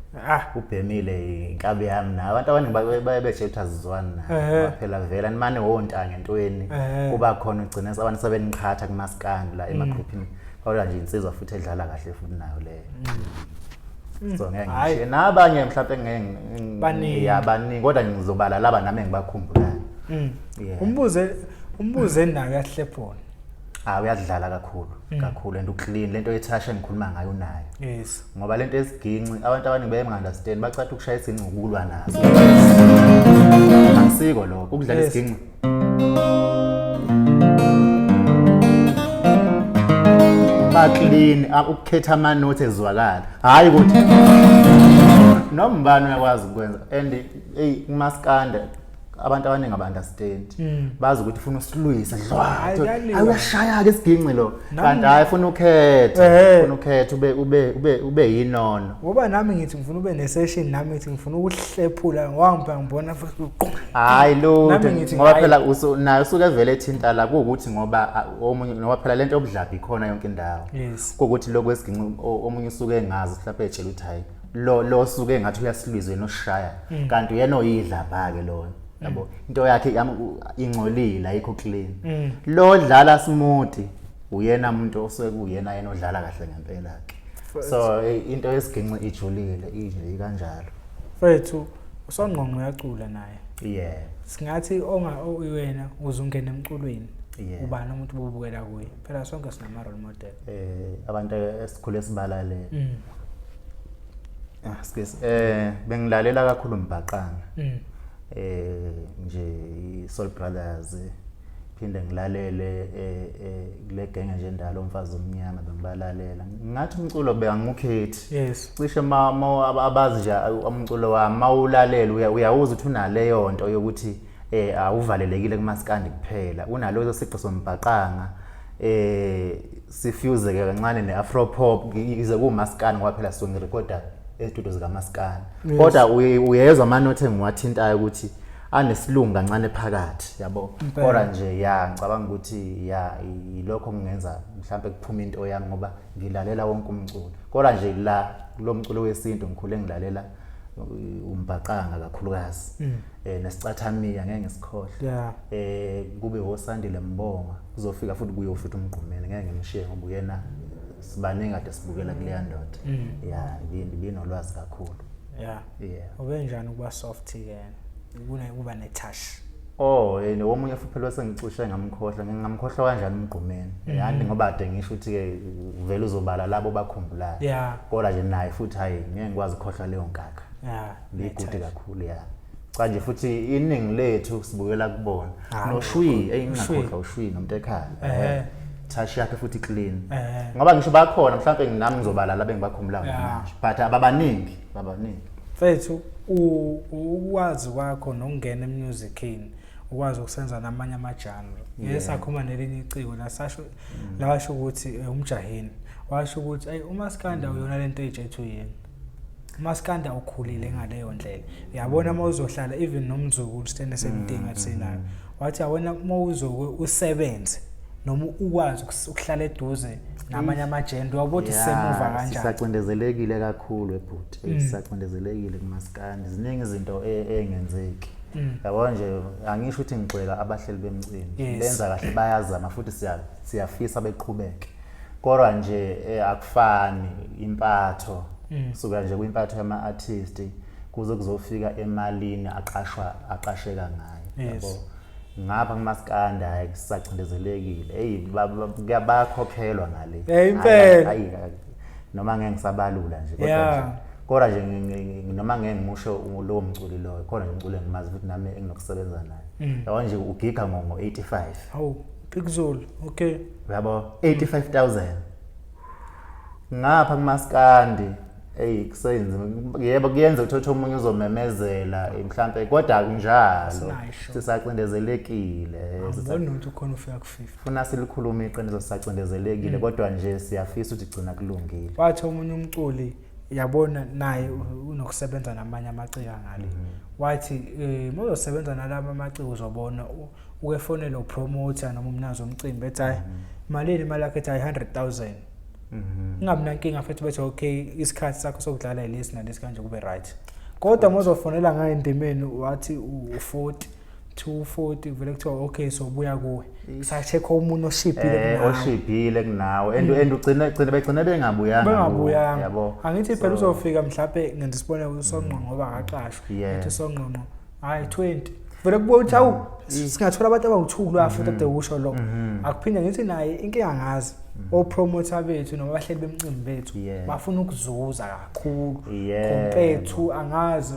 uBhemile inkabi yami na abantu abaningi bayebethetha zizwana na phela vela nimane wontanga entweni kuba khona ugcina abantu sebeniqhatha kumaskandi la emagroupini kodwa nje insizwa futhi edlala kahle futhi nayo le so ngeke ngisho nabanye mhlawumbe baningi kodwa ngizobala laba nami engibakhumbulayo
umbuze nayo yahlephona
uyadlala kakhulu and uclean lento yethasha engikhuluma ngayo nayo ngoba lento esiginci abantu abaningi bayenga-understand bacatha ukushaya isiginci ngokulwa nazo akusiko lokho ukudlala isiginci clean ukukhetha amanothi ezwakala hayi ukuthi noma ubani uyakwazi ukwenza and kumaskanda abantu abaningi aba-understand bazi ukuthi ufuna usilwisa uyashaya ke isiginci lo kanti hayi ufuna ukhetha ube yinono
ngoba nami ngithi ngifuna ube ne-session nami ngithi ngifuna ukuhlephula wangipha ngibona
hayi lutho ngoba phela nayo usuke vele ethinta la kuwukuthi ngoba omunye ngoba phela lento yobudlaphi ikhona yonke indawo kuwukuthi lokho esiginci omunye usuke engazi mhlawumbe etshela ukuthi hayi lo suke ngathi uyasilwizwe noshaya kanti uyena oyidlapha-ke lona yabo into yakhe ingcolile ayikho clean lo dlala smooth uyena umuntu osuke kuyena yena odlala kahle ngempela ke so into yesiginci ijulile inje kanjalo
Fethu uSongqongqo uyacula naye singathi wena uzungena emculweni ubani umuntu obubukela kuye phela sonke sinama role model
abantu esikhule sibalale bengilalela kakhulu Mbaqanga nje Soul Brothers phinde ngilalele kule genge nje ndalo umfazi omnyama bengibalalela ngathi umculo bengangukhethi cishe abazi nje umculo wami mawulalela uyawuza ukuthi unaleyo nto yokuthi awuvalelekile kumaskandi kuphela unalozo siqo sombhaqanga sifuse ke kancane neafro pop ize kumaskandi ngoba phela sonke recorder estudio zikamaskandi kodwa uyezwa amanothi engiwathintayo ukuthi anesilungu kancane phakathi yabo kodwa nje ngicabanga ukuthi ilokho ngingenza mhlawumbe kuphuma into yami ngoba ngilalela wonke umculo kodwa nje la lo mculo wesintu ngikhule ngilalela umbhaqanga kakhulukazi nesicathamiya ngeke ngisikhohle kube wosandile mbonga kuzofika futhi kuyo futhi umgqumeni ngeke ngimshiye ngoba uyena sibaningi kade sibukela kuleya ndoda binolwazi kakhulu
ube njani ukuba soft ke kuba netouch
Oh omunye futhi phela sengicishe ngamkhohlwa kanjani umgqumeni yani ngoba ade ngisho ukuthi ke vele uzobala labo bakhumbulayo kodwa nje naye futhi hayi ngeke ngikwazi ukukhohlwa leyo nkakha ligude kakhulu ya cha nje futhi iningi lethu sibukela kubona noshwi engingakhohlwa ushwi nomuntu ekhaya touch yakhe futhi clean ngoba ngisho bakhona mhlawumbe nami ngizobala labe ngibakhumula manje but ababaningi
mfethu ukwazi kwakho nokungena emusicini ukwazi ukusenza namanye amagenre yesakhuma nelinye iciko lasasho lasho ukuthi umjaheni washo ukuthi ay uMaskanda uyona lento ejethu yini uMaskanda ukhulile ngaleyo ndlela uyabona mawuzohlala even nomzukulu stand semdinga thinayo wathi yabona mawuzoke usebenze noma ukwazi ukuhlala eduze namanye amagenre wabothi semuva kanjani
sisacindezelekile kakhulu ebhuti sisacindezelekile kuMaskanda ziningi izinto engenzeki yabo nje angisho ukuthi ngixweka abahleli bemcimbi benza kahle bayazama futhi siyafisa beqhubeke kodwa nje akufani impatho suka nje kwimpatho yama artist kuze kuzofika emalini aqasheka ngayo yabo ngapha kuMaskanda ayisisacindezelekile kuyabakhokhelwa ngale
impela
noma ngeke ngisabalula nje kodwa nje noma ngeke ngimusho lo mculi loyo khona nje umculi engimazi futhi nami enginokusebenza naye yabo nje ugiga ngo85
hawu Bigzulu okay
yabo 85000 ngapha kuMaskandi kusenze yebo kuyenza ukuthi omunye uzomemezela mhlambe kodwa kunjalo sisacindezelekile
ngibona ukuthi ukhona ufika ku50
funa silikhuluma iqiniso sisacindezelekile kodwa nje siyafisa ukuthi gcina kulungile
wathi omunye umculi yabona naye unokusebenza namanye amaciko ngale wathi mozosebenza nalabo amaciko uzobona ukefonela upromoter noma umnazo umcimbi ethi hayi malini yakhe ethi 100,000 ngabe nankinga futhi bethi okay isikhathi sakho sokudlala ilesi nalesi kanje kube right kodwa mozofonela ngaye endimeni wathi u40 240 vele kuthiwa okay so buya kuwe sacheck umuntu
oshibhile kunawe and begcina bengabuyanga
yabo angithi phela uzofika mhlawumbe ngenza isibonelo uSongqongqo ngoba akaqashwa ethi uSongqongqo hayi 20 vele kubuya uthi awu singathola abantu abangu2 la futhi ade usho lo akuphinde ngithi naye inkinga ngazi opromoter bethu noma abahleli bemcimbi bethu bafuna ukuzuza kakhulu kompethu angazi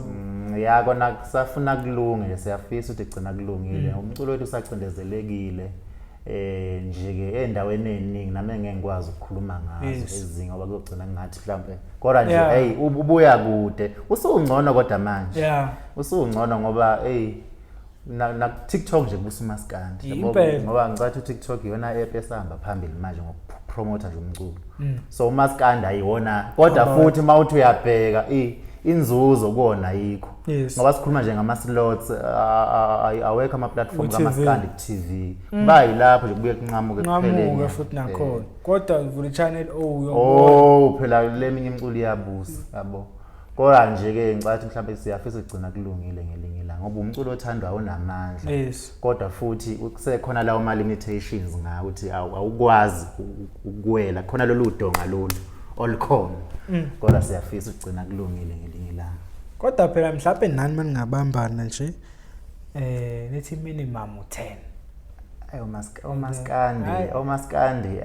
yakona kusafuna kulunge nje siyafisa ukuthi gcina kulungile umculo wethu usacindezelekile nje ke endaweni eziningi nami ngeke ngikwazi ukukhuluma ngazo ezinga ngoba kugcina ngathi mhlambe kodwa nje hey ubuya kude usungcono kodwa manje usungcono ngoba na TikTok nje kubusuMaskanda ngoba ngicathi uTikTok iyona app esihamba phambili manje ngokupromote nje umculo so uMaskanda ayiwona kodwa futhi mawuthi uyabheka inzuzo kuona ayikho ngoba sikhuluma nje ngama slots awekho ama platform kaMaskanda TV bayi lapho nje kubuye kunqamuke
kuphelele futhi nakhona kodwa uvula channel
phela leminye imculo iyabusa yabo kodwa nje ke ngicathi mhlawumbe siyafisa ukugcina kulungile ngelinye ilanga ngoba umculo othandwa onamandla kodwa futhi kusekhona lawo ma limitations ngawo ukuthi awukwazi ukuwela khona lolu donga lolu olukhona kodwa siyafisa ukugcina kulungile ngelinye ilanga
kodwa phela mhlawumbe nani maningabambana nje nethi minimum 10
omaskandi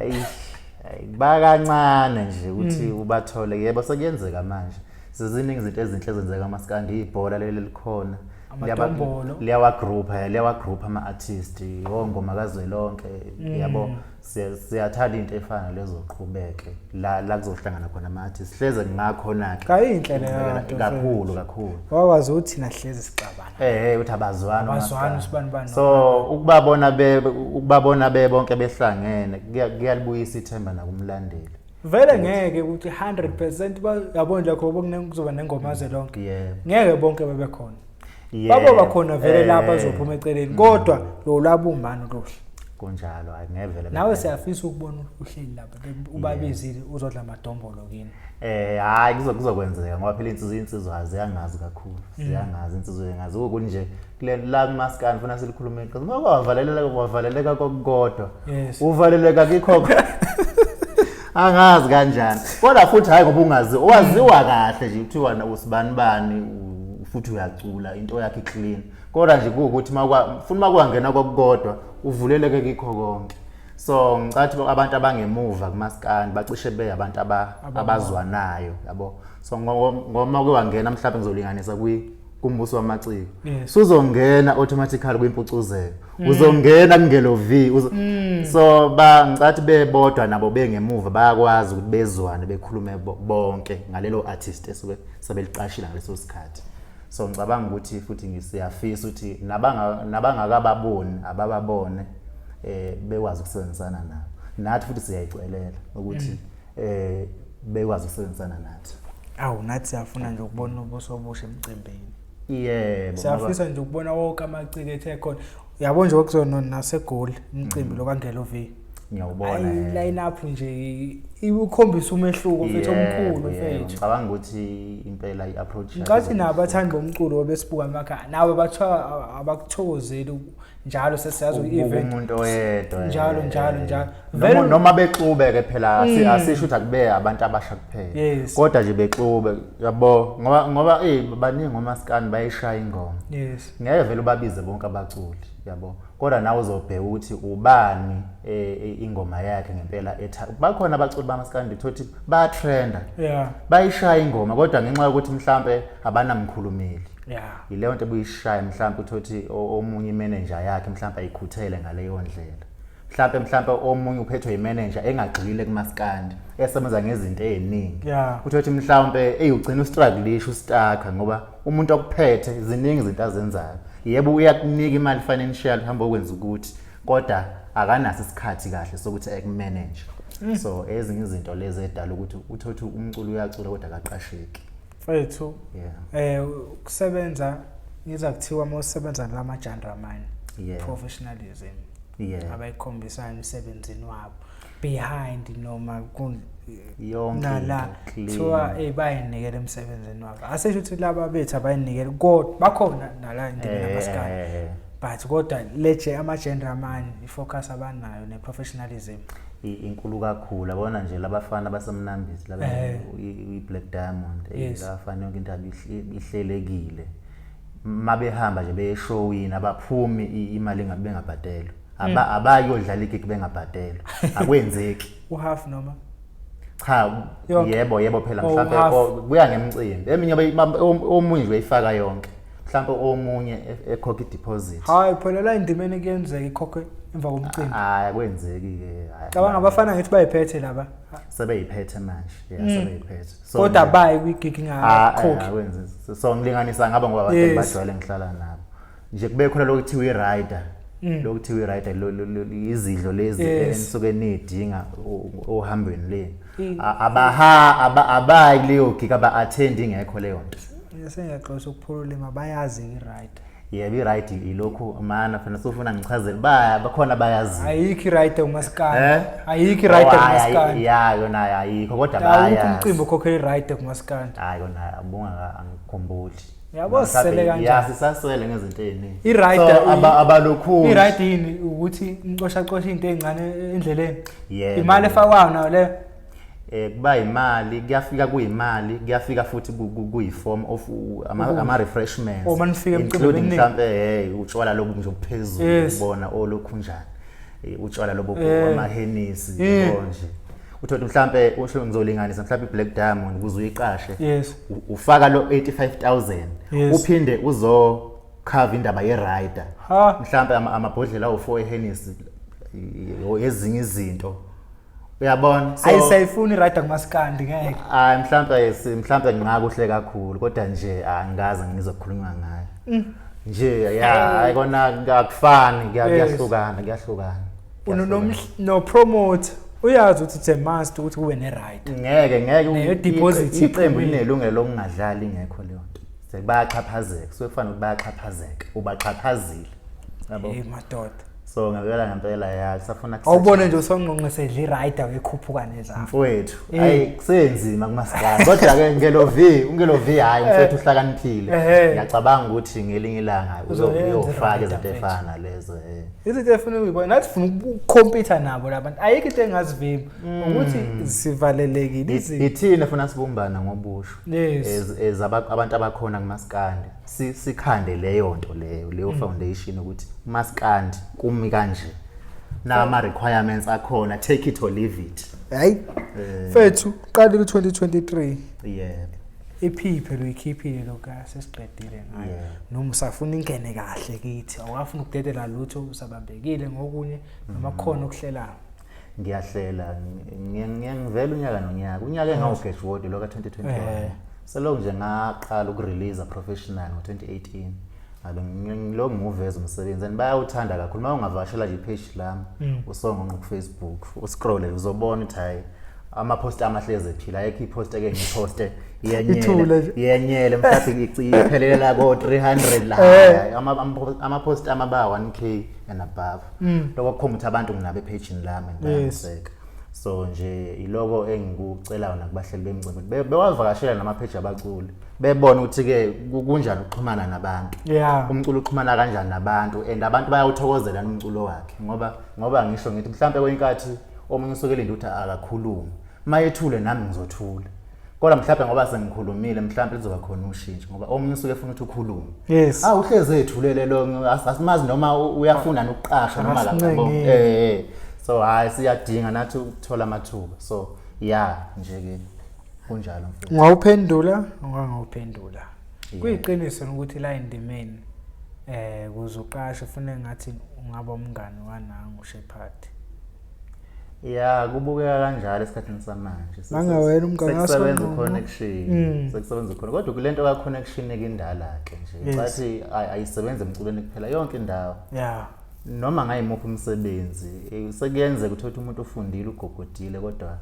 bakancane nje ukuthi ubathole yebo sekuyenzeka manje siziningi izinto ezinhle ezenzeka aMaskandi ibhola leli likhona liyawa-group ama-artist ongoma kazwelonke yabo siyathanda into efana lezo qhubeke la kuzohlangana khona ama-artist hleze ngakhona-ke
kayinhle leyo
kakhulu
wakwazi ukuthi thina hleze sixabana
uthi abazwana
usibanibani
so ukubabona bebonke behlangene kuyalibuyisa ithemba nakumlandeli
vele ngeke ukuthi 100% yabona nje lokho kuzoba nengoma zelonke ngeke bonke bebe khona babo bakhona vele lapha bazophuma eceleni kodwa lo labumbano lohle
kunjalo ngevele
nawe siyafisa ukubona uhleli lapha ubabizile uzodla amadombolo kini
hayi kuzokwenzeka ngoba phela insizwa aziyangazi kakhulu siyangazi insizwa engazi ukuthi nje kule la kuMaskandi funa silikhulume iqiniso ngoba wavaleleka kokukodwa uvaleleka kikho angazi kanjani kodwa futhi hayi ngoba ungazi owaziwa kahle nje kuthiwa usibanibani futhi uyacula into yakhe clean kodwa nje ukuthi futhi makwangena kokukodwa uvuleleke kikho konke. So ngicathi abantu abangemuva kumaskandi bacishe beyabantu abazwanayo yabo. So ngoma kwangena mhlawumbe ngizolinganisa kumbuso wamaciko. Suzongena automatically kwimpucuzeko. Uzongena kungelo V. So ngicathi bebodwa nabo bengemuva bayakwazi ukuthi bezwane bekhulume bonke ngalelo artist esuke sebeliqashila ngaleso sikhathi. So ngicabanga ukuthi futhi ngisiyafisa ukuthi nabangakababoni abababone bekwazi ukusebenzisana nabo. Nathi futhi siyayicwelela ukuthi bekwazi ukusebenzisana nathi.
Awu nathi siyafuna nje ukubona ubuso obusha emcimbini.
Yebo.
Siyafisa nje ukubona wonke amaciko ethe khona. Uyabona nje okuzona nasegoli umcimbi lokangelo V.
Ngiyawubona.
Line up nje ukhombisa umehluko mfethu omkhulu mfethu.
Ngicabanga ukuthi impela iapproach.
Ngathi nabathandi bomculo obesibuka emakhaya nawe bathiwa abakuthokozeli njalo sesiyazi u-event
umuntu oyedwa
njalo
noma bexube ke phela asisho ukuthi akube abantu abasha kuphela kodwa nje bexube yabo ngoba baningi ngomaskani bayishaya ingoma ngeke vele ubabize bonke abaculi yabo kodwa nawe uzobheka ukuthi ubani ingoma yakhe ngempela bakhona abaculi bamaskandi thothi ba trenda bayishaya ingoma kodwa ngenxa yokuthi mhlambe abanamkhulumeli. Yileyo nto buyishaya mhlawumbe uthothi omunye imanager yakhe mhlawumbe ayikhuthele ngaleyo ndlela. Mhlawumbe omunye uphethwe imanager engagxile kumaskandi esebenza ngezinto eziningi. Uthothi mhlawumbe ugcina ustruggleisha ustarka ngoba umuntu okuphethe ziningi izinto azenzayo. Yebo uyakunika imali financial hamba ukwenza ukuthi kodwa akanaso isikhathi kahle sokuthi ekumanage. So ezinye izinto lezi edala ukuthi uthothi umculo uyacula kodwa akaqasheki.
Fethu kusebenza niza kuthiwa mawusebenza lama genre mine professionalism abayikhombisa emsebenzini wabo behind noma
yonke
la thiwa bayinikele emsebenzini wabo asisho ukuthi laba bethu abayinikele kodwa bakhona nala indini namaskani but kodwa leje ama genre mine ifocus abanayo ne professionalism
inkulu kakhulu abona nje labafana basemnambisi laba iBlack Diamond labafana yonke into ihlelekile mabehamba nje beyeshowini abaphumi imali ngabe bengabhadelwa abayodlala igig bengabhadelwa akwenzeki
uhalf noma
cha yebo phela mhlawumbe kuya ngemicimbi eminye omunye nje uyifaka yonke mhlawumbe omunye ekhokha deposit
hayi phela la indimeni kuyenzeka ikhokhe emva komcimbi
kwenzeki ke
cabanga abafana ngithi bayiphethe laba
sebeyiphethe manje sebeyiphethe
kodwa bayi kwigig ngakhokhi
akwenzi so ngilinganisa ngaba ngoba abantu bajwayele ngihlala nabo nje kube khona lokuthiwa irider lokuthiwa irider izidlo lezi enisuke nidinga ohambweni le abayi kuleyo gig aba-attend ingekho leyo nto
sengiyaxoxa ukuphulula bayazi irider
yebo irider ilokhu mana fana sofuna ngichazele bakhona bayazi
ayikho irider umaskani ayikho irider umaskani
yona ayikho kodwa bayazi
umcimbi ukhokhela irider kumaskani
yona abunga angikhumbuli
yabo sisele kanjani
sisaswele ngezinto eziningi
irider
abalokhulu
irider yini ukuthi ngicosha into ezincane endleleni imali efakwayo nayo le
kuba imali kuyafika kuyimali kuyafika futhi kuyiform of ama refreshments
uma nifika
including mhlambe utshwala lobu nje ophezulu ubona olokhunjani utshwala lobu amahenisi nje uthothi mhlambe usho ngizolinganisa mhlambe iBlack Diamond ukuze uyiqashe ufaka lo 85,000 uphinde uzo cover indaba ye rider mhlambe amabhodlela awu4 ehenisi ezinye izinto uyabona
so ayisayifuni rider kumaskandi ngeke
mhlambe ngingakuhle kakhulu kodwa nje angazi ngizokhuluma ngayo nje ayikona akufani kuyahlukana
no promote uyazi ukuthi it's a must ukuthi kube ne rider
ngeke
deposit
iqembu linelungelo lokungadlali ingekho leyo nto sekubayaxhaphazeka so kufanele ukuthi bayaxhaphazeka ubaqhaphazile
yabo madoda
so ngempela ya safuna
awubone nje uSongqongqo sedla irider wekhuphuka nezapho
mfowethu hayi kusenzima kumasikala kodwa ke ngelo V hayi mfowethu uhlakaniphile ngiyacabanga ukuthi ngelinye ilanga uzofaka izinto efana lezo
izinto efuna ukuyibona nathi sifuna ukukhompyutha nabo labantu ayikho into engazivimba ukuthi sivalelekile izinto
ithina funa sibumbana ngobusho abantu abakhona kumasikandi sikhande leyo nto leyo foundation ukuthi umasikandi kumi kanje nama requirements akhona take it or leave it
hayi fethu qala ku2023
yebo
iphiphe lo ikhiphile lokho sesiqedile ngayo noma usafuna ingene kahle kithi awafuna ukudedela lutho usabambekile ngokunye namakhono okuhlela
ngiyahlela ngiyangivela unyaka engawugraduate lo ka2021 selokhu nje ngaqala ukurelease professional ngo2018 ngabe ngilo ngiveza umsebenzi and bayawuthanda kakhulu uma ungavashela nje page lami uSongqongqo ku Facebook uscroll uzobona ukuthi hayi ama post amahleze phila ayikho ipost ake ngiposte yenyele mhlawumbe iphelela ko 300 la ama post amaba 1k and above lokho kukhomba ukuthi abantu nginabe page lami ngiyaseka so nje iloko engikucela nakubahleli bemicimbi bewavakashela nama page abaculi bebona ukuthi ke kunjani ukuxhumana nabantu umculo uxhumana kanjani nabantu and abantu bayawuthokozela umculo wakhe ngoba ngisho ngithi mhlambe kwenkathi omunye usukele ukuthi akakhuluma mayethule nami ngizothula kodwa mhlambe ngoba sengikhulumile mhlambe lizoba khona ushintsho ngoba omunye usuke efuna ukuthi ukhulume uhleze ethulele lo asimazi noma uyafuna nokuqasha noma lapho so hayi siyadinga nathi ukuthola amathuba so nje ke kunjalo mfowethu
ngawuphendula ongangawuphendula kuyiqiniso ukuthi la indimeni kuzoqasha ufune ngathi ungaba umngani wananga uShepherd
kubukeka kanjalo esikhathini samanje
mangawena umngane
wasebenza connection sekusebenza khona kodwa kulento ka connection ekindala ke nje bathi ayisebenze emculweni kuphela yonke indawo noma ngayimuphi umsebenzi sekuyenze ukuthi umuntu ufundile ugogodile kodwa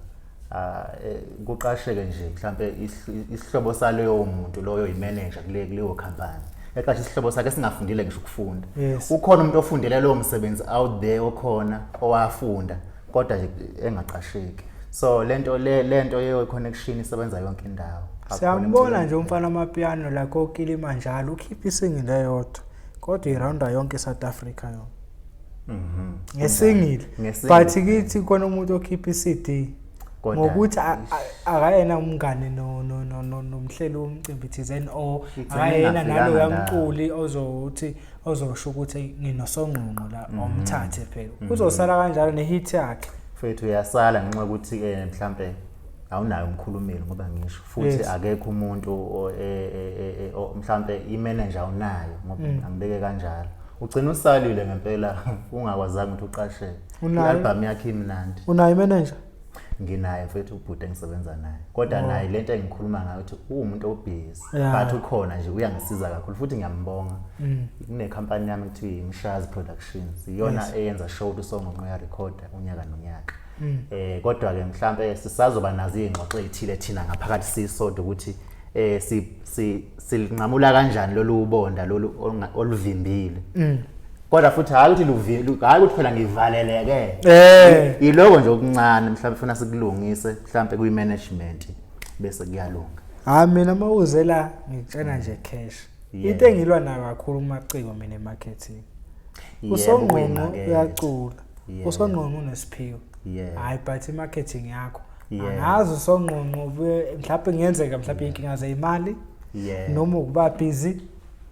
kuqasheke nje mhlambe isihlobo saleyo muntu loyo imanager kuleyo company eqashe isihlobo sakhe singafundile ngisho ukufunda ukhona umuntu ofundele lowo msebenzi out there okhona owafunda kodwa engaqasheki so lento ye connection isebenza yonke indawo
siyambona nje umfana amapiano la kokilima njalo ukhipha isingile yodwa kodwa irounda yonke South Africa yonke ngesingile but kithi khona umuntu okhipha iCD ngokuthi akayena umngane nomhleli womcimbi thizeni akayena nalo yamculi ozosho ukuthi nginoSongqongqo la omthathe phela uzosala kanjalo nehit yakhe
mfethu uyasala ngenxa ukuthi mhlambe awunayo umkhulumeli ngoba ngisho futhi akekho umuntu mhlambe imanager unayo ngoba angibeke kanjalo ugcina usalile ngempela ungakwazanga ukuthi uqasheke i-album yakhe imnandi
unayo imanager
nginaye mfethu ubhuti engisebenza naye kodwa naye lento engikhuluma ngayo ukuthi umuntu obusy but ukhona nje uyangisiza kakhulu futhi ngiyambonga kune company yami ekuthiwa iMshazi Productions iyona eyenza show uSongqongqo ya record unyaka nonyaka kodwa ke mhlambe sisazoba nazo izingxoxo ezithile thina ngaphakathi sisodwa ukuthi silinqamula kanjani lolu ubonda lolu oluvimbile kodwa futhi hayi ukuthi hayi ukuthi phela ngivaleleke iloko nje okuncane mhlawumbe ufuna sikulungise mhlawumbe kuyi management bese kuyalunga
mina mawuze la ngitshena nje cash into engilwa nayo kakhulu umaciko mina emarketing uSongqongqo uyacula uSongqongqo unesiphiwo hayi but imarketing yakho angazi uSongqongqo mhlawumbe ngiyenzeka mhlawumbe inkinga zezimali noma ukuba busy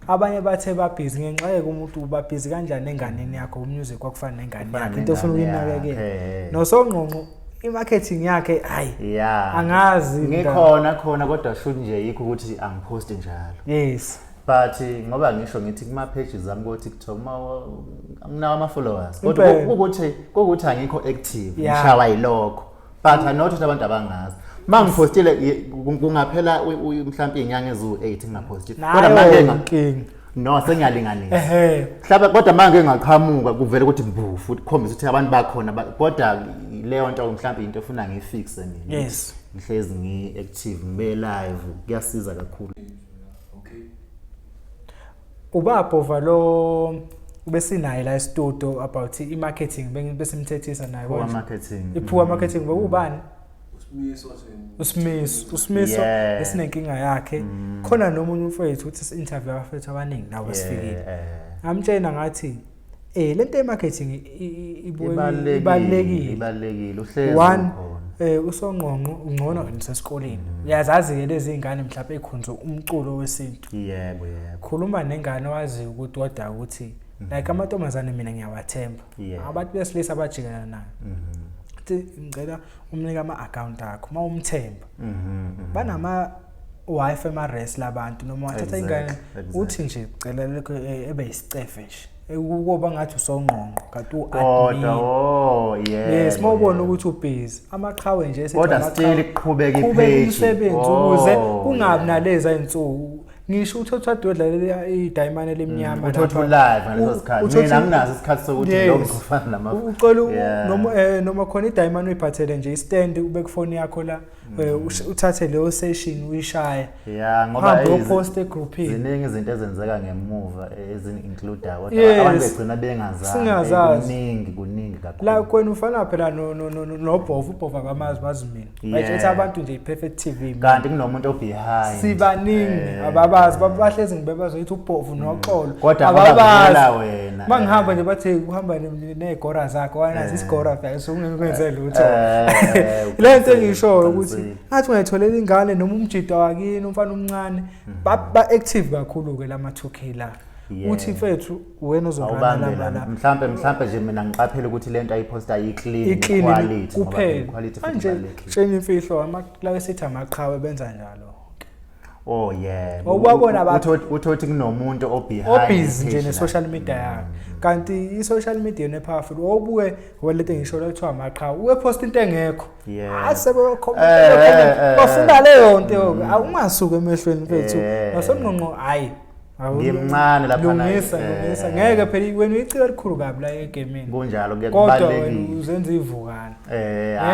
abanye bathe ba busy ngenxa yeke umuntu uba busy kanjani enganeni yakho umusic kwakufana nengane yakho into ofuna uyinakekela noSongqongqo imarketing yakhe hayi angazi
ngikhona kodwa should nje yikho ukuthi angipost njalo but ngoba ngisho ngithi kuma pages zami ko TikTok nginawo ama followers kodwa ukuthi angikho active ngishawa yilokho but anothi abantu abangazi mangipostile kungaphela mhlawumbe inyanga ezu8 ngingaposti kodwa manje nginkinga no sengiyalinganisa mhlawumbe kodwa manje ngaqhamuka kuvela ukuthi mbu futhi khombisa ukuthi abantu bakhona kodwa leyo nto mhlawumbe into efuna ngifixe mina ngihlezi ngiactive ngibe live kuyasiza kakhulu
ubapho valo besinayo la studio about i-marketing besimthethisa naye
konje marketing
iphuwa marketing bekubani Usimiso esinenkinga yakhe khona nomunye umfowethu uthi interview abafethu abaningi nawe sifikile amtshela ngathi lento ye-marketing ibalekile
uhlezi
khona uSongqongqo ungcono nisesikoleni uyazazi ke lezi ingane mhlawumbe ekhonza umculo wesintu
yebo
khuluma nengane owazi ukuthi wada ukuthi like amantombazane mina ngiyawathemba abantu besilisa abajikela nayo ngicela umnika ama-account akho mawumthemba banama wifi ema-wrestler abantu noma wathatha ingane uthi nje cela lokho ebe yisicefe nje ukuba ngathi uSongqongqo kanti u-admin yes mawubona ukuthi ubhizi amaqhawe nje
kodwa still iqhubeka ipage
umsebenzi ukuze kungabi naleza insuku ngisho uthatha dodlalela idayimane lemnyama
uthatha live ngaleso sikhathi mina anginazo isikhathi sokuthi lo ngifana nama
ucela noma khona idayimane uyiphathele nje istand ube kufoni yakho la uthathe leyo session uyishaya
ngoba
post egroupini
ziningi izinto ezenzeka ngemuva ezini include abantu begcina bengazazi kuningi kakhulu
la kwena ufana phela nobhovu ubhova ngamazi bazimini bayithi abantu nje i-perfect TV
kanti kunomuntu obehind
sibaningi ababazi bahlezi ngibebazoyithi ubhovu noxolo
kodwa ababazi wena
mangihamba nje bathi kuhamba nezigora zakho wanazi isigora phela sokungekwenze lutho lento engisho ukuthi athi ungayitholela ingane noma umjito wakini umfana omncane ba active kakhulu ke lama 2K la uthi mfethu wena uzobana la
mhlambe nje mina ngiqaphela ukuthi lento ayiposta yi-clean quality
quality manje sheni imfihlo la esithi amaqhawe benza njalo ubabona abantu
uthothi kunomuntu obehind
nje ne-social media yakhe kanti i-social media ne-powerful obuke walento ngisho lethiwa amaqhawe uyeposta into engekho bafunda leyo nto awungasuka emehlweni mfethu naSongqongqo hayi
ngimncane lapha
lungisa ngeke phela wena uyicika elikhulu kabi la egameni
kunjalo kuyakubalekile
kodwa wena uzenza ivukana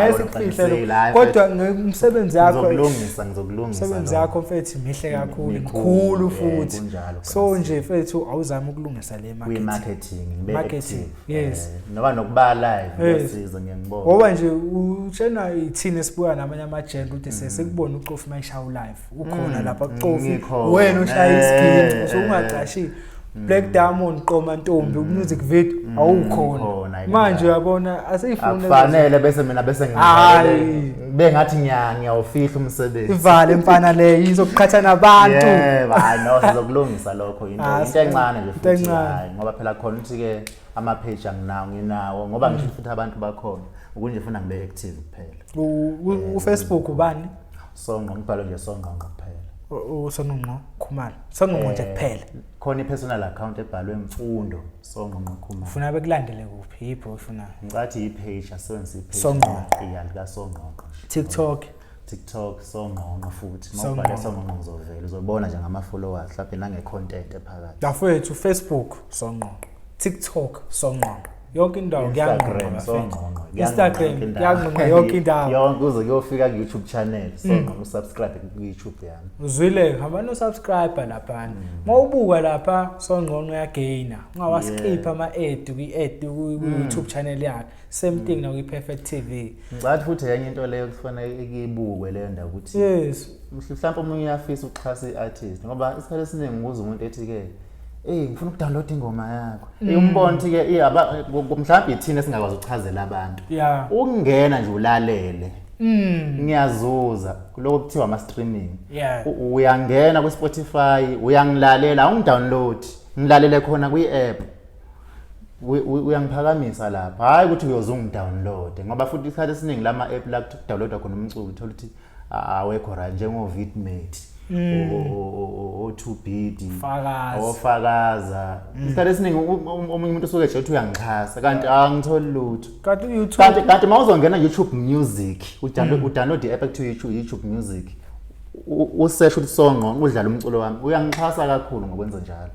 yesifihle kodwa umsebenzi yakho
ngizokulungisa
umsebenzi yakho mfethu mihle kakhulu inkulu futhi so nje mfethu awuzama ukulungisa le
marketing yes noba nokuba live kuyasiza ngiyangibona
ngoba nje utshena ithini esibuka namanye amajenti ukuthi sesekubona ucofu mayishaya live ukhona lapha kucofi wena ushaya isiginci ungacashi Black Diamond qoma ntombi music video awukhona manje uyabona aseyifuna
akufanele bese mina bese ngivale bengathi ngiyawufihla umsebenzi
ivale mfana le izokuqhatha nabantu
hayi no sizokulungisa lokho into encane nje futhi hayi ngoba phela khona ukuthi ke ama page nginawo ngoba ngisho futhi abantu bakhona ukunje ufuna ngibe active kuphela
uFacebook ubani
Songqongqo ngibhalo nje Songqongqo kuphela
Songqongqo Khumalo Songqongqo nje kuphela
khona i-personal account ebhalwe Mfundo Songqongqo Khumalo
ufuna bekulandele kuphi yipho ufuna
ngicathi i-page asebenzisa i-page
Songqongqo
iyalika Songqongqo
TikTok
Songqongqo futhi mawubhala Songqongqo ngizovela uzobona nje ngama-followers mhlawumbe nange-content ephakathi
dafethu Facebook Songqongqo TikTok Songqongqo yonke indawo Instagram kuyanqonqa yonke indawo
yonke uze kuyofika ku-YouTube channel Songqongqo usubscribe ku-YouTube yami
uzwile hamba no subscriber lapha mawubuka lapha Songqongqo uyagaina ungawasikhipha ama-ad ku-YouTube channel yakhe same thing na ku-Perfect TV
ngicathi futhi enye into leyo kufanele ikibukwe leyo ndawo ukuthi
yes
mhlawumbe umunye uyafisa ukuxhasa i-artist ngoba isikhathi esiningi ngibuza umuntu ethi ke ngifuna ukudownload ingoma yakho umbona ukuthi ke mhlawumbe ithina singakwazi ukuchazela abantu ukungena nje ulalele ngiyazuza kuloko kuthiwa ama streaming uyangena ku Spotify uyangilalela awungidownload ngilalele khona kwi-app uyangiphakamisa lapha hayi ukuthi uyozungidownload ngoba futhi isikhathi esiningi lama app la kuthi download khona umculo uthola ukuthi awekho right njengo Vidmate o2beat ofakaza isikhathi esiningi omunye umuntu usuke nje uthi uyangixhasa kanti angitholi lutho kanti mawuzongena YouTube Music udownload i-app ekuthiwa YouTube Music usearch ukuthi Songqongqo udlala umculo wami uyangixhasa kakhulu ngokwenza njalo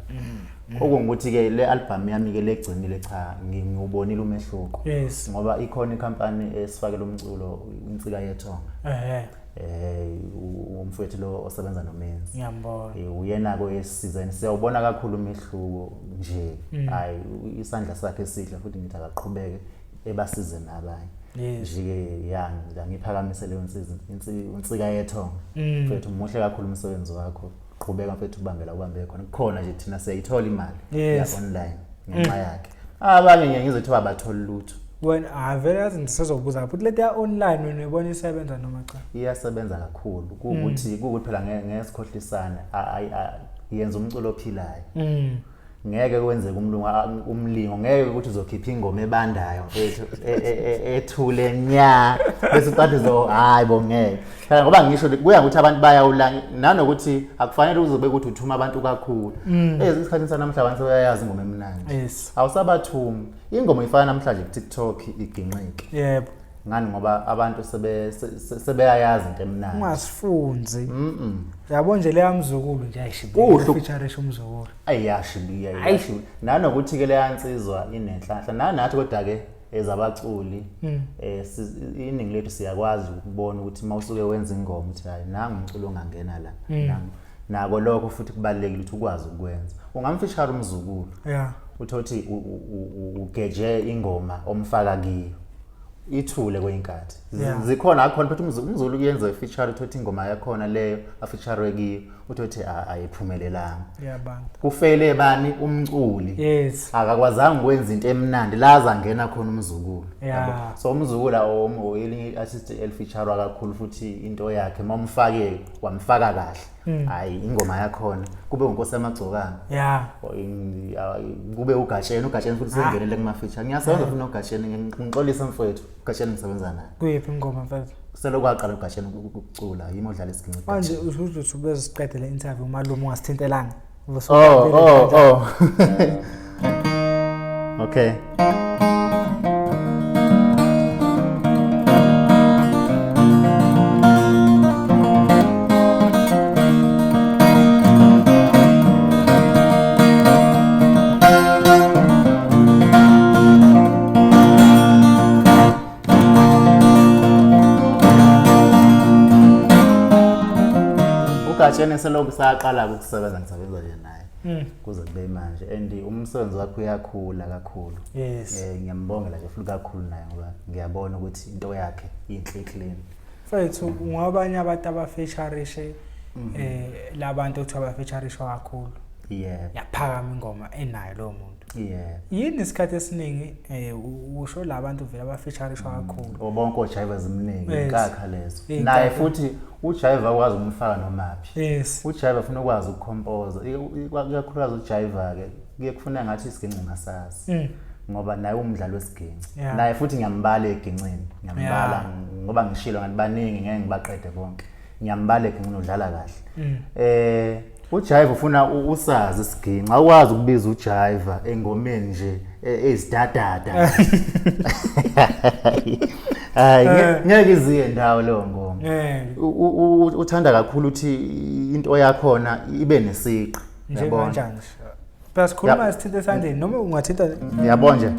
okungukuthi ke le album yami ke legcinile cha ngibonile umehluko ngoba ikhona icompany esifakela umculo insika yethonga umfowethu lo osebenza noMenzi
ngiyambona
uyena ko esizeni siyawubona kakhulu umehluko nje hayi isandla sakhe esihle futhi ngithi akaqhubeke ebasize nabanye nje yanga ngiphakamise leyo insika yethonga mfowethu muhle kakhulu umsebenzi wakho qhubeka mfethu ubambe khona kukhona nje thina siyayithola imali ya online ngenxa yakhe abanye ngizothi abatholi lutho
wena vele yazi ngisezobuza futhi leti ya online wena ubona isebenza noma cha
iyasebenza kakhulu ukuthi phela ngesikhohlisana yenza umculo ophilayo ngeke kwenzeke umlingo ngeke ukuthi uzokhipha ingoma ebandayo mfethu ethule nya bese uqathi hayi bongeke ngoba ngisho kuya ukuthi abantu bayawula nanokuthi akufanele uzobe ukuthi uthuma abantu kakhulu esikhathini sanamhlanje sebayazi ingoma emnandi awusabathumi ingoma ifana namhlanje ku TikTok iginqike
yebo
ngani ngoba abantu sebeyayazi into emnandi
ungasifunzi yabo nje le Mzukulu nje ayishibiya feature umzukulu
ayashibiya nanokuthi ke le yansizwa inenhlanhla nathi kodwa ke ezabaculi iningi lethu siyakwazi ukubona ukuthi mawusuke wenza ingoma uthi hayi nanga umculo ongangena la nako lokho futhi kubalekile ukuthi ukwazi ukwenza ungamfeature umzukulu uthi ugeje ingoma omfaka kiyo ithule kweinkathi zikhona akhona futhi umzulu kuyenza ifeature uthi ingoma yakhona leyo afeature kiyo uthi ayiphumelelanga
yabantu
kufele bani umculi akakwazanga ukwenza into emnandi laza ngena khona umzukulu so umzukulu oyelinye artist elifeature kakhulu futhi into yakhe momfake wamfaka kahle hayi ingoma yakhona kube unkosi yamagcokana kube ugatsheni futhi sengenele kuma feature ngiyasebenza futhi nogatsheni ngixolisa mfowethu ugatsheni ngisebenza naye
kuyiphi ingoma mfethu
selokwaqala ugatsheni ukucula yimi odlala isiginci
manje usuthi ubezisiqede le interview malume ungasithintelanga
okay ugatsheni selokhu saqala ukusebenza ngisebenza nje naye kuze kube manje and umsebenzi wakhe uyakhula kakhulu ngiyambongela nje futhi kakhulu naye ngoba ngiyabona ukuthi into yakhe inhle clean
mfethu ngabanye abantu abafeaturishe labantu ukuthi abafeaturishwa kakhulu yaphakama ingoma enayo lo muntu yini isikhathi esiningi usho labantu vele abafeaturishwa kakhulu
bonke ojivers eminingi inkakha lezo naye futhi ujive akwazi ukumfaka nomaphi ujive ufuna ukwazi ukucomposa ikakhulukazi ujive ke kuye kufuna ngathi isiginci ngasazi ngoba naye umdlalo wesiginci naye futhi ngiyambala egincini ngiyambala ngoba ngishilo ngathi baningi ngeke ngibaqede bonke ngiyambala egincini udlala kahle ujive ufuna usazi isiginci akwazi ukubiza ujive engomeni nje ezidadada hayi ngeke iziye ndawo lo ngoma uthanda kakhulu ukuthi into yakhona ibe nesiqi
yabona njani bese khuluma isithinto esandeni noma ungathinta
yabona nje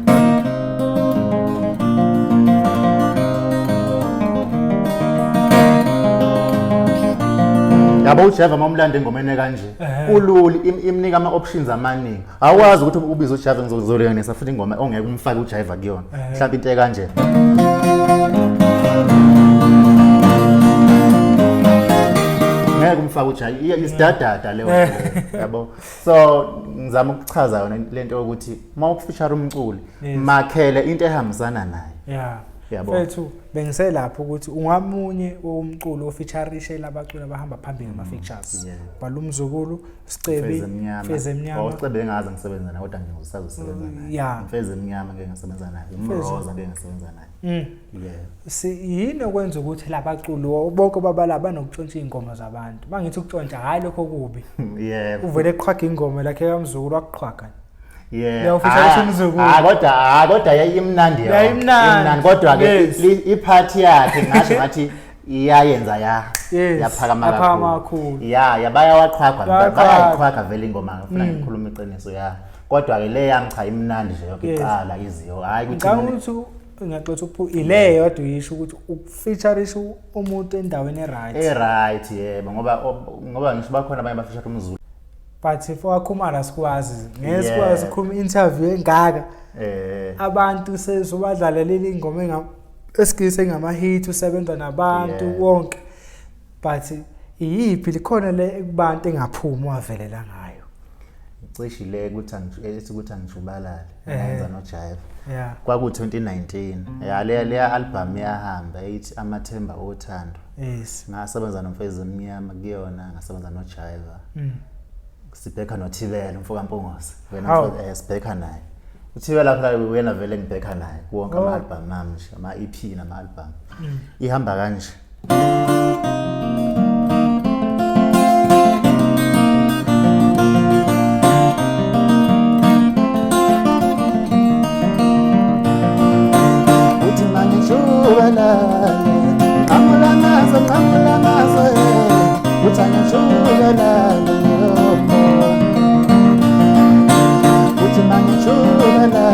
yabo uJava mamlande engomene kanje kulula imnika ama options amaningi awazi ukuthi ubiza uJava ngizozolenganisa futhi ingoma ongeke umfake uJava kuyona mhlawumbe into kanje ngeke umfake uJava isidadada leyo yabo so ngizama ukuchaza yona lento ukuthi mawufeature umculi makhele into ehambisana naye
Fethu bengiselapha ukuthi ungamunye umculo ofeaturishe labaculi abahamba phambili ama features bala Mzukulu Sicebi Feze Emnyama
Sicebi engazi ngisebenza naye kodwa ngizosebenza naye Feze Emnyama ngeke ngisebenza naye uMroza ngeke ngisebenza naye
yini okwenza ukuthi labaculi bonke babala banokutshontsha ingoma zabantu bangithi ukutshontsha hayi lokho kubi uvele eqhwaga ingoma lakhe kaMzukulu wakuqhwaga
kodwa yayimnandi kodwa ke iphathi yakhe ngasho ngathi iyayenza yaphakama kakhulu yabaya waqhwagwa vele ingoma ngifuna ngikhuluma iqiniso kodwa ke le yami cha imnandi nje yonke iqala iziyo hayi
ukuthi ngaxoxa ile yodwa yisho ukuthi ukufeatureisha umuntu endaweni
right yebo ngoba ngisho bakhona abanye bafeature uMzukulu
but if wakhumala sikwazi ngesikwazi ukukhuluma interview engaka abantu sezobadlalela ingoma esikise ngama hit usebenza nabantu wonke but iyiphi likhona le kubantu engaphumi wavelela ngayo
cishe le ukuthi angijubalala yenza no jive kwaku 2019 le album yahamba ethi amathemba othando ngasebenza nomfezi omnyama kuyona ngasebenza no jive sibheka noThibela umfoka Mpongose wena sibheka naye uThibela lapha wena vele ngibheka naye wonke ama album nje ama EP nama album ihamba kanje uthi manje jubalala qamulamazo uthanya jubalala uthi manje jubalala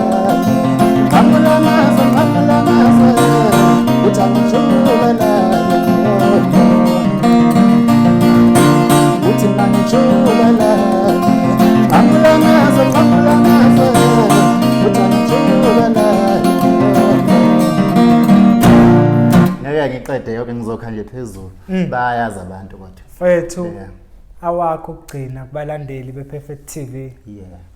qamulamazo uthanya jubalala uthi manje jubalala qamulamazo uthanya jubalala ngiqede yonke ngizokha nje phezulu bayazi abantu kodwa
mfethu awakho ukugcina kubalandeli bePerfect TV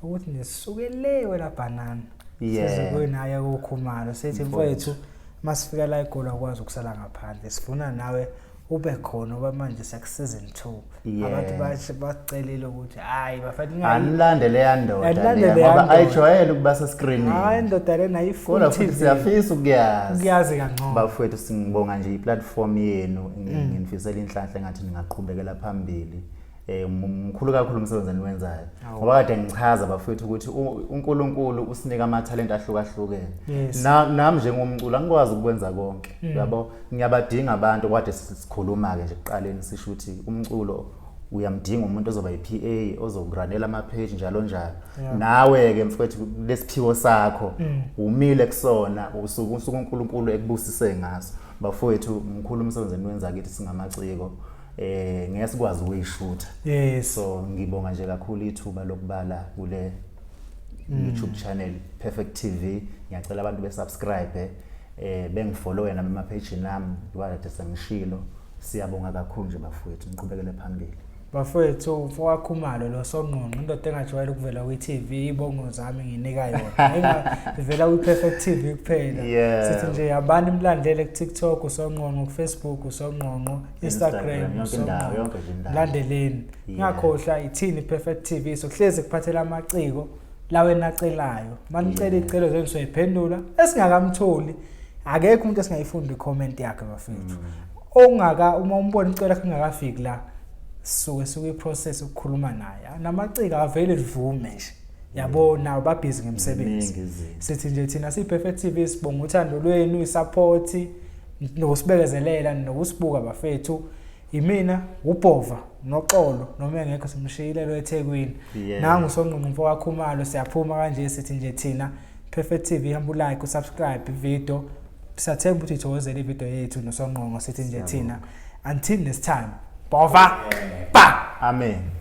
ukuthi nisukele wena banana sizokwenza aya kokhumalo sethi mfethu masifika la eGoli akwazi ukusala ngaphandle sifuna nawe ube khona ngoba manje seaseason 2 abantu bacelile ukuthi hayi bafanele
anilandele yandoda ngoba ayijwayele ukuba se-screening
hayi indoda lena
ifuna futhi siyafisa
ukuyazi kangcono
bafowethu singibonga nje iplatform yenu ngifisela inhlanhla ngathi ningaqhubekela phambili umkhulu kakhulu umsebenzi eniwenzayo ngoba kade ngichaza bafowethu ukuthi uNkulunkulu usinika ama talent ahlukahlukene nami njengomculo angikwazi ukwenza konke yabo ngiyabadinga abantu kade sikhuluma ke nje ekuqaleni sisho ukuthi umculo uyamdinga umuntu ozoba yiPA ozogranela ama page njalo nawe ke mfowethu lesiphiwo sakho umile kusona usuku uNkulunkulu ekubusise ngaso bafowethu umkhulu umsebenzi eniwenza kithi singamaciko ngeke sikwazi ukuyishutha so ngibonga nje kakhulu ithuba lokubala kule YouTube channel Perfect TV ngiyacela abantu besubscribe bengifollow nami ama page nami kade sengishilo siyabonga kakhulu nje bafowethu niqhubekele phambili
bafowethu fowakhumalo lo Songqongqo indoda engajwayele ukuvela kwi-TV ibongo zami nginika yona engavela kwi-Perfect TV kuphela sithi nje abantu imlandele ku-TikTok uSongqongqo ku-Facebook uSongqongqo Instagram
yonke nje
landeleni ngakhohlwa ithini Perfect TV sohlezi kuphathela amaciko lawe nacelayo manicela icelo zenu soyiphendula esingakamtholi akekho umuntu esingayifunda i-comment yakhe bafethu uma umbona icelo lakhe ngakafiki la suke iprocess ukukhuluma naye namacika avele livume nje yabona babhizi ngemsebenzi sithi nje thina siPerfect TV sibonga uthando lwenu isupport nokusibekezelela nokusibuka bafethu imina uBhova noXolo noma engekho simshiyilelo eThekwini nangu uSongqongqo mfokakhumalo siyaphuma kanje sithi nje thina Perfect TV hamba like usubscribe ivideo siyathemba ukuthi ithokozele ivideo yethu noSongqongqo sithi nje thina until next time Bova. Pa.
Amen.